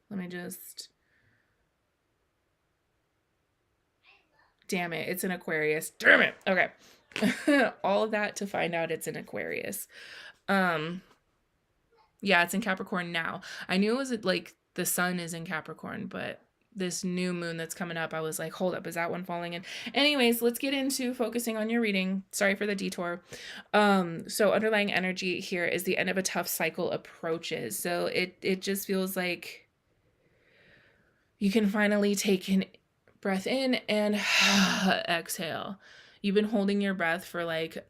A: Let me just. Damn it, it's an Aquarius. Damn it. Okay. All of that to find out it's an Aquarius. Yeah, it's in Capricorn now. I knew it was like the sun is in Capricorn, but this new moon that's coming up, I was like, hold up, is that one falling in? Anyways, let's get into focusing on your reading. Sorry for the detour. So underlying energy here is the end of a tough cycle approaches. So it just feels like you can finally take an breath in and exhale. You've been holding your breath for like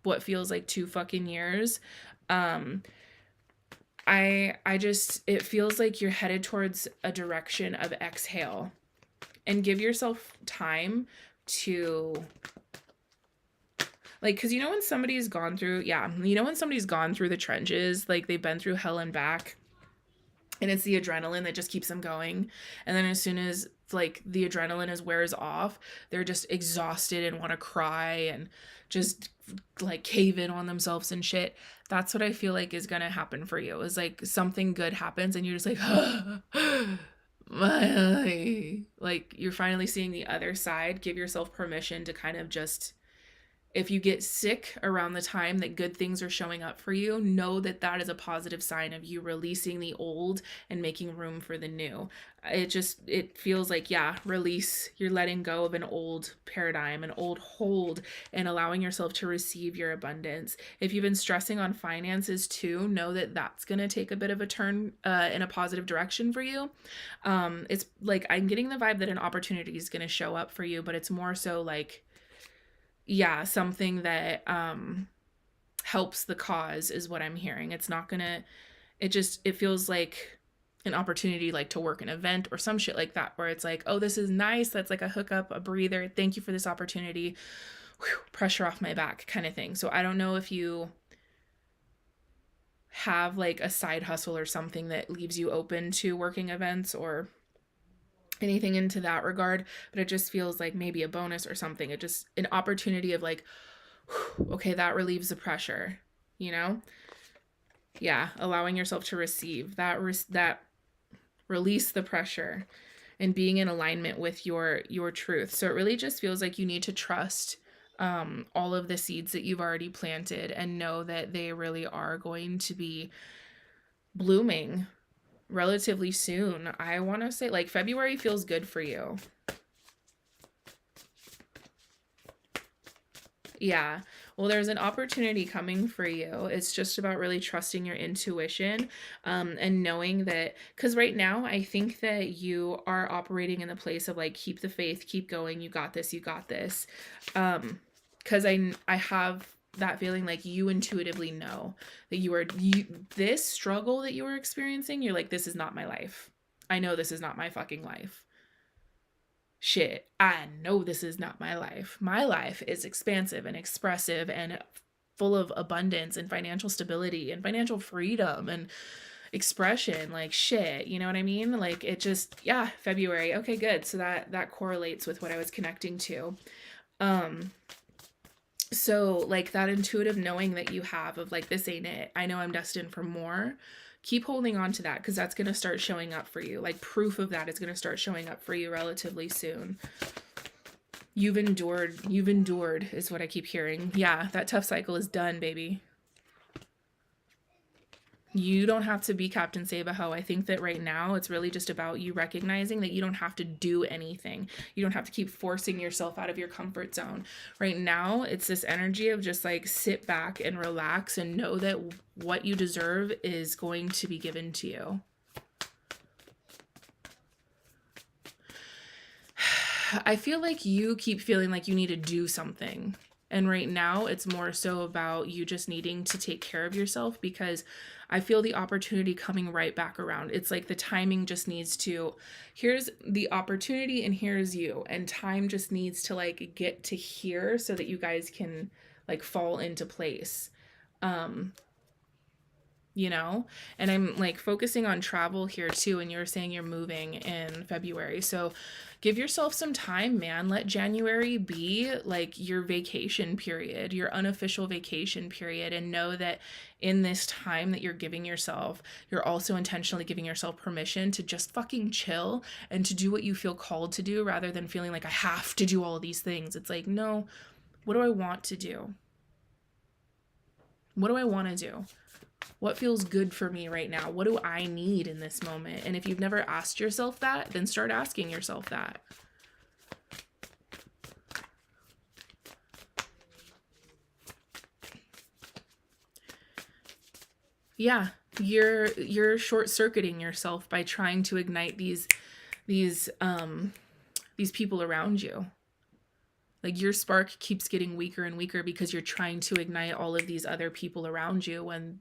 A: what feels like 2 fucking years. It feels like you're headed towards a direction of exhale, and give yourself time to like, cause when somebody's gone through, when somebody's gone through the trenches, like they've been through hell and back, and it's the adrenaline that just keeps them going. And then as soon as like the adrenaline wears off, they're just exhausted and want to cry and just like cave in on themselves and shit. That's what I feel like is going to happen for you. Is like something good happens and you're just like, like you're finally seeing the other side. Give yourself permission to kind of just, if you get sick around the time that good things are showing up for you, know that that is a positive sign of you releasing the old and making room for the new. It feels like, release. You're letting go of an old paradigm, an old hold, and allowing yourself to receive your abundance. If you've been stressing on finances too, know that that's going to take a bit of a turn in a positive direction for you. It's like, I'm getting the vibe that an opportunity is going to show up for you, but it's more so like, something that helps the cause is what I'm hearing. It's not gonna, it feels like an opportunity, like to work an event or some shit like that, where it's like, oh, this is nice. That's like a hookup, a breather. Thank you for this opportunity. Whew, pressure off my back kind of thing. So I don't know if you have like a side hustle or something that leaves you open to working events or anything into that regard, but it just feels like maybe a bonus or something. It just an opportunity of like, okay, that relieves the pressure, allowing yourself to receive that release the pressure and being in alignment with your truth. So it really just feels like you need to trust all of the seeds that you've already planted and know that they really are going to be blooming relatively soon. I want to say like February feels good for you. Yeah. Well, there's an opportunity coming for you. It's just about really trusting your intuition and knowing that, because right now I think that you are operating in the place of like, keep the faith, keep going. You got this. You got this. Because I have that feeling like you intuitively know that this struggle that you were experiencing, you're like, this is not my life. I know this is not my fucking life. Shit, I know this is not my life. My life is expansive and expressive and full of abundance and financial stability and financial freedom and expression. Like shit, you know what I mean? Like it just, February. Okay, good. So that correlates with what I was connecting to. So like that intuitive knowing that you have of like, this ain't it. I know I'm destined for more. Keep holding on to that, because that's going to start showing up for you. Like proof of that is going to start showing up for you relatively soon. You've endured is what I keep hearing. Yeah, that tough cycle is done, baby. You don't have to be Captain Save-A-Ho. I think that right now it's really just about you recognizing that you don't have to do anything. You don't have to keep forcing yourself out of your comfort zone. Right now, it's this energy of just like sit back and relax and know that what you deserve is going to be given to you. I feel like you keep feeling like you need to do something. And right now, it's more so about you just needing to take care of yourself, because I feel the opportunity coming right back around. It's like the timing just needs to, here's the opportunity and here's you. And time just needs to like get to here so that you guys can like fall into place. Um, you know, and I'm like focusing on travel here too, and you're saying you're moving in February, so give yourself some time, man. Let January be like your vacation period, your unofficial vacation period, and know that in this time that you're giving yourself, you're also intentionally giving yourself permission to just fucking chill and to do what you feel called to do, rather than feeling like I have to do all of these things. It's like, no, what do I want to do? What do I want to do? What feels good for me right now? What do I need in this moment? And if you've never asked yourself that, then start asking yourself that. Yeah, you're short-circuiting yourself by trying to ignite these people around you. Like your spark keeps getting weaker and weaker because you're trying to ignite all of these other people around you, when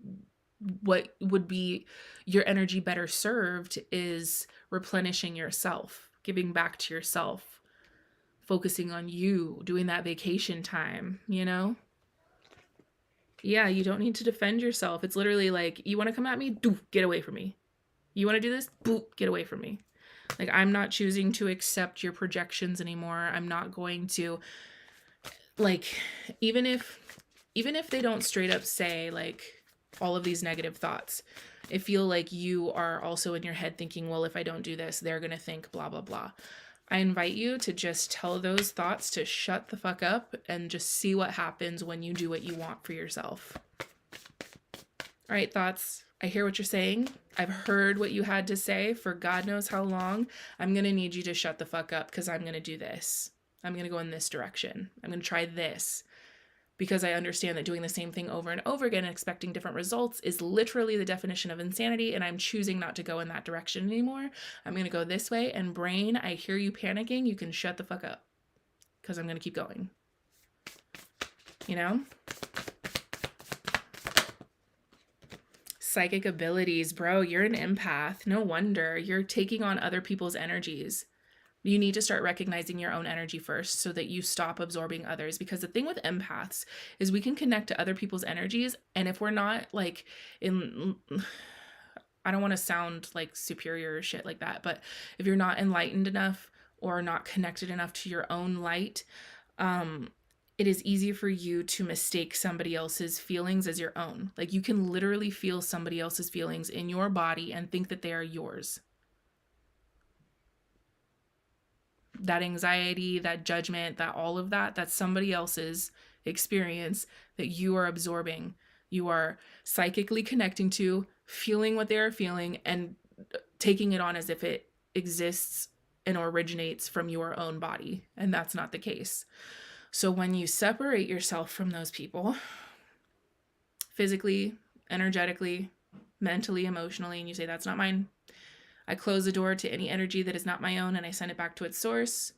A: what would be your energy better served is replenishing yourself, giving back to yourself, focusing on you, doing that vacation time, you know? Yeah, you don't need to defend yourself. It's literally like, you want to come at me? Doof, get away from me. You want to do this? Boop, get away from me. Like, I'm not choosing to accept your projections anymore. I'm not going to, like, even if they don't straight up say like all of these negative thoughts, I feel like you are also in your head thinking, well, if I don't do this, they're going to think blah, blah, blah. I invite you to just tell those thoughts to shut the fuck up and just see what happens when you do what you want for yourself. All right, thoughts. I hear what you're saying. I've heard what you had to say for God knows how long. I'm going to need you to shut the fuck up, because I'm going to do this. I'm going to go in this direction. I'm going to try this. Because I understand that doing the same thing over and over again and expecting different results is literally the definition of insanity, and I'm choosing not to go in that direction anymore. I'm going to go this way, and brain, I hear you panicking. You can shut the fuck up, because I'm going to keep going. You know? Psychic abilities, bro, you're an empath. No wonder. You're taking on other people's energies. You need to start recognizing your own energy first so that you stop absorbing others. Because the thing with empaths is we can connect to other people's energies. And if we're not like I don't want to sound like superior or shit like that, but if you're not enlightened enough or not connected enough to your own light, it is easy for you to mistake somebody else's feelings as your own. Like, you can literally feel somebody else's feelings in your body and think that they are yours. That anxiety, that judgment, that all of that, that's somebody else's experience that you are absorbing. You are psychically connecting to, feeling what they are feeling, and taking it on as if it exists and originates from your own body. And that's not the case. So when you separate yourself from those people, physically, energetically, mentally, emotionally, and you say, that's not mine. I close the door to any energy that is not my own, and I send it back to its source.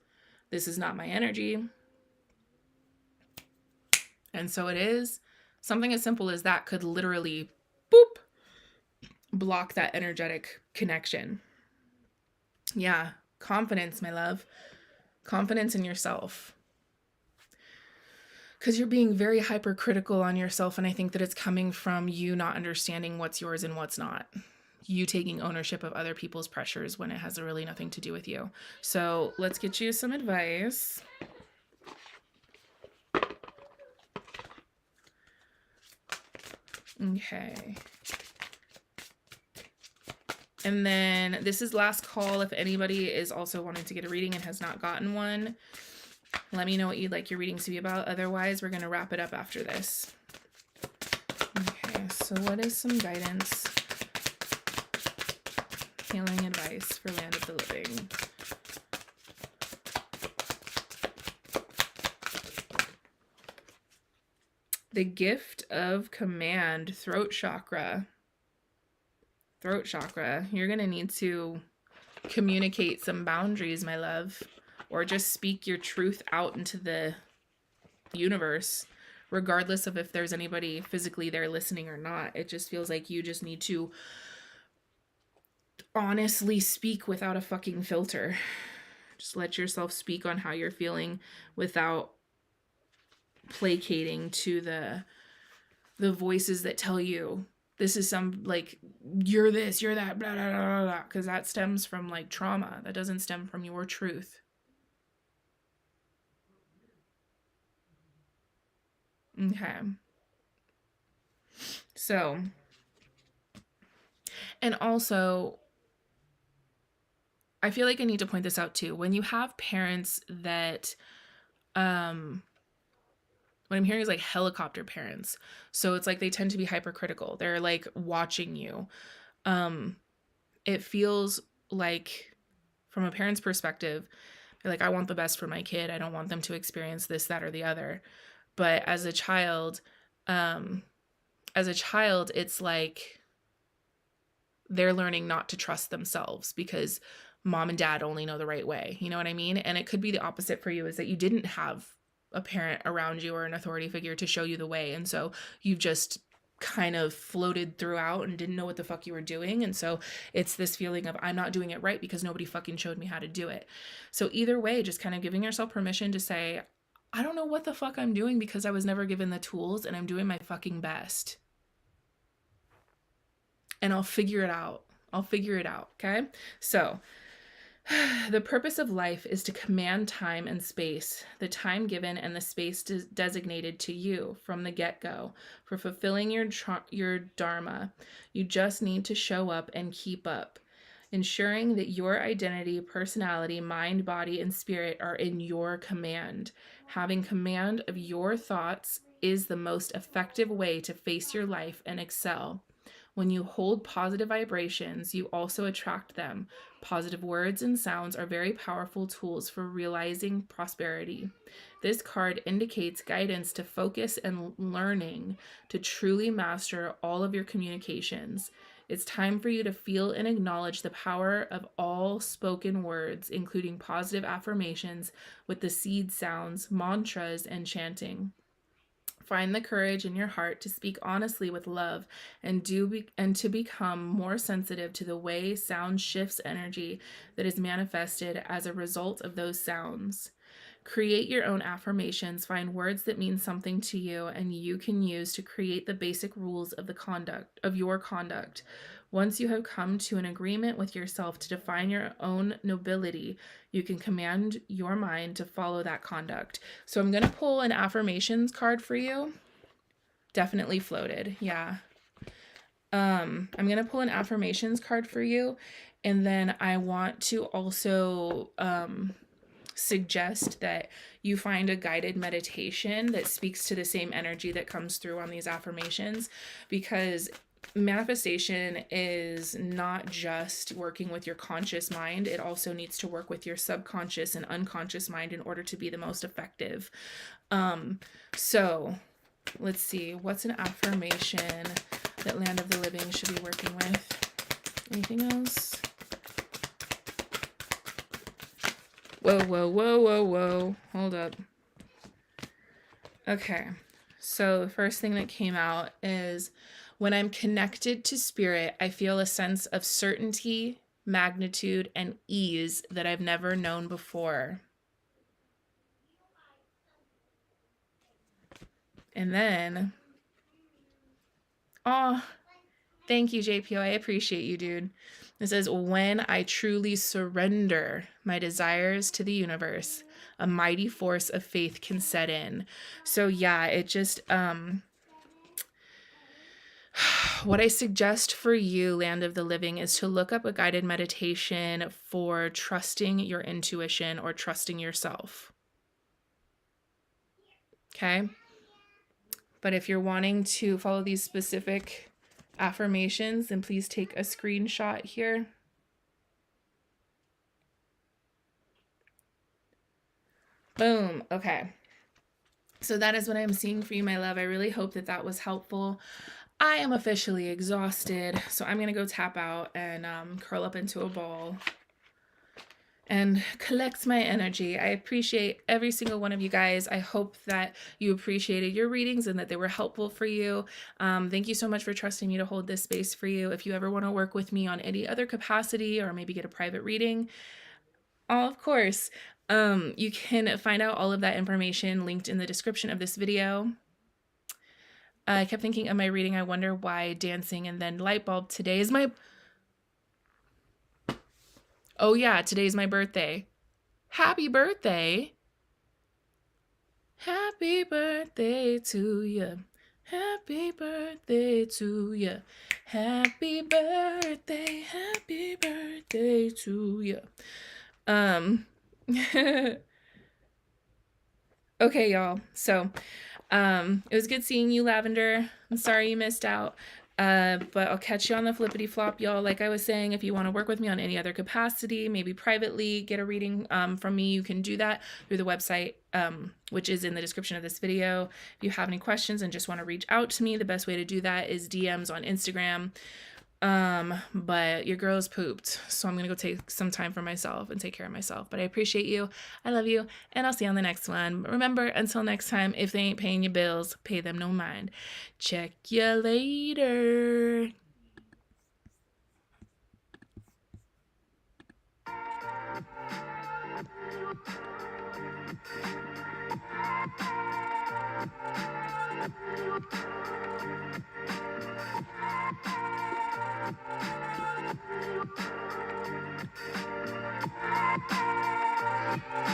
A: This is not my energy. And so it is. Something as simple as that could literally, boop, block that energetic connection. Yeah, confidence, my love. Confidence in yourself. Because you're being very hypercritical on yourself, and I think that it's coming from you not understanding what's yours and what's not. You taking ownership of other people's pressures when it has really nothing to do with you. So let's get you some advice. Okay. And then this is last call. If anybody is also wanting to get a reading and has not gotten one, let me know what you'd like your readings to be about. Otherwise, we're going to wrap it up after this. Okay, so what is some guidance? Healing advice for Land of the Living. The gift of command, throat chakra. Throat chakra. You're going to need to communicate some boundaries, my love. or just speak your truth out into the universe, regardless of if there's anybody physically there listening or not. It just feels like you just need to honestly speak without a fucking filter. Just let yourself speak on how you're feeling without placating to the voices that tell you this is some, like, you're this, you're that, blah blah blah blah, because that stems from like trauma. That doesn't stem from your truth. Okay. So, and also, I feel like I need to point this out too. When you have parents that, what I'm hearing is like helicopter parents. So it's like they tend to be hypercritical. They're like watching you. It feels like, from a parent's perspective, they're like, I want the best for my kid. I don't want them to experience this, that, or the other. But as a child, it's like they're learning not to trust themselves because mom and dad only know the right way. You know what I mean? And it could be the opposite for you, is that you didn't have a parent around you or an authority figure to show you the way. And so you've just kind of floated throughout and didn't know what the fuck you were doing. And so it's this feeling of, I'm not doing it right because nobody fucking showed me how to do it. So either way, just kind of giving yourself permission to say, I don't know what the fuck I'm doing because I was never given the tools, and I'm doing my fucking best. And I'll figure it out. Okay? So, the purpose of life is to command time and space, the time given and the space designated to you from the get-go for fulfilling your dharma. You just need to show up and keep up, ensuring that your identity, personality, mind, body, and spirit are in your command. Having command of your thoughts is the most effective way to face your life and excel. When you hold positive vibrations, you also attract them. Positive words and sounds are very powerful tools for realizing prosperity. This card indicates guidance to focus and learning to truly master all of your communications. It's time for you to feel and acknowledge the power of all spoken words, including positive affirmations with the seed sounds, mantras, and chanting. Find the courage in your heart to speak honestly with love and to become more sensitive to the way sound shifts energy that is manifested as a result of those sounds. Create your own affirmations. Find words that mean something to you and you can use to create the basic rules of your conduct. Once you have come to an agreement with yourself to define your own nobility, you can command your mind to follow that conduct. So I'm going to pull an affirmations card for you. Definitely floated. Yeah. I'm going to pull an affirmations card for you. And then I want to also suggest that you find a guided meditation that speaks to the same energy that comes through on these affirmations, because manifestation is not just working with your conscious mind. It also needs to work with your subconscious and unconscious mind in order to be the most effective. So let's see, what's an affirmation that Land of the Living should be working with? Anything else? Whoa. Hold up. Okay. So the first thing that came out is, when I'm connected to spirit, I feel a sense of certainty, magnitude, and ease that I've never known before. And then, oh, thank you, JPO. I appreciate you, dude. It says, when I truly surrender my desires to the universe, a mighty force of faith can set in. So yeah, it just, what I suggest for you, Land of the Living, is to look up a guided meditation for trusting your intuition or trusting yourself. Okay? But if you're wanting to follow these specific affirmations, then please take a screenshot here. Boom. Okay. So that is what I'm seeing for you, my love. I really hope that that was helpful. I am officially exhausted, so I'm going to go tap out and curl up into a ball. and collects my energy. I appreciate every single one of you guys. I hope that you appreciated your readings and that they were helpful for you. Thank you so much for trusting me to hold this space for you. If you ever want to work with me on any other capacity or maybe get a private reading, of course, you can find out all of that information linked in the description of this video. I kept thinking of my reading. I wonder why dancing and then light bulb. Today is my... Oh yeah, today's my birthday. Happy birthday. Happy birthday to you. Happy birthday to you. Happy birthday to you. Okay, y'all. So, it was good seeing you, Lavender. I'm sorry you missed out. But I'll catch you on the flippity flop, y'all. Like I was saying, if you want to work with me on any other capacity, maybe privately get a reading from me, you can do that through the website, which is in the description of this video. If you have any questions and just want to reach out to me, the best way to do that is DMs on Instagram. But your girl's pooped, so I'm gonna go take some time for myself and take care of myself. But I appreciate you, I love you, and I'll see you on the next one. But remember, until next time, if they ain't paying your bills, pay them no mind. Check you later.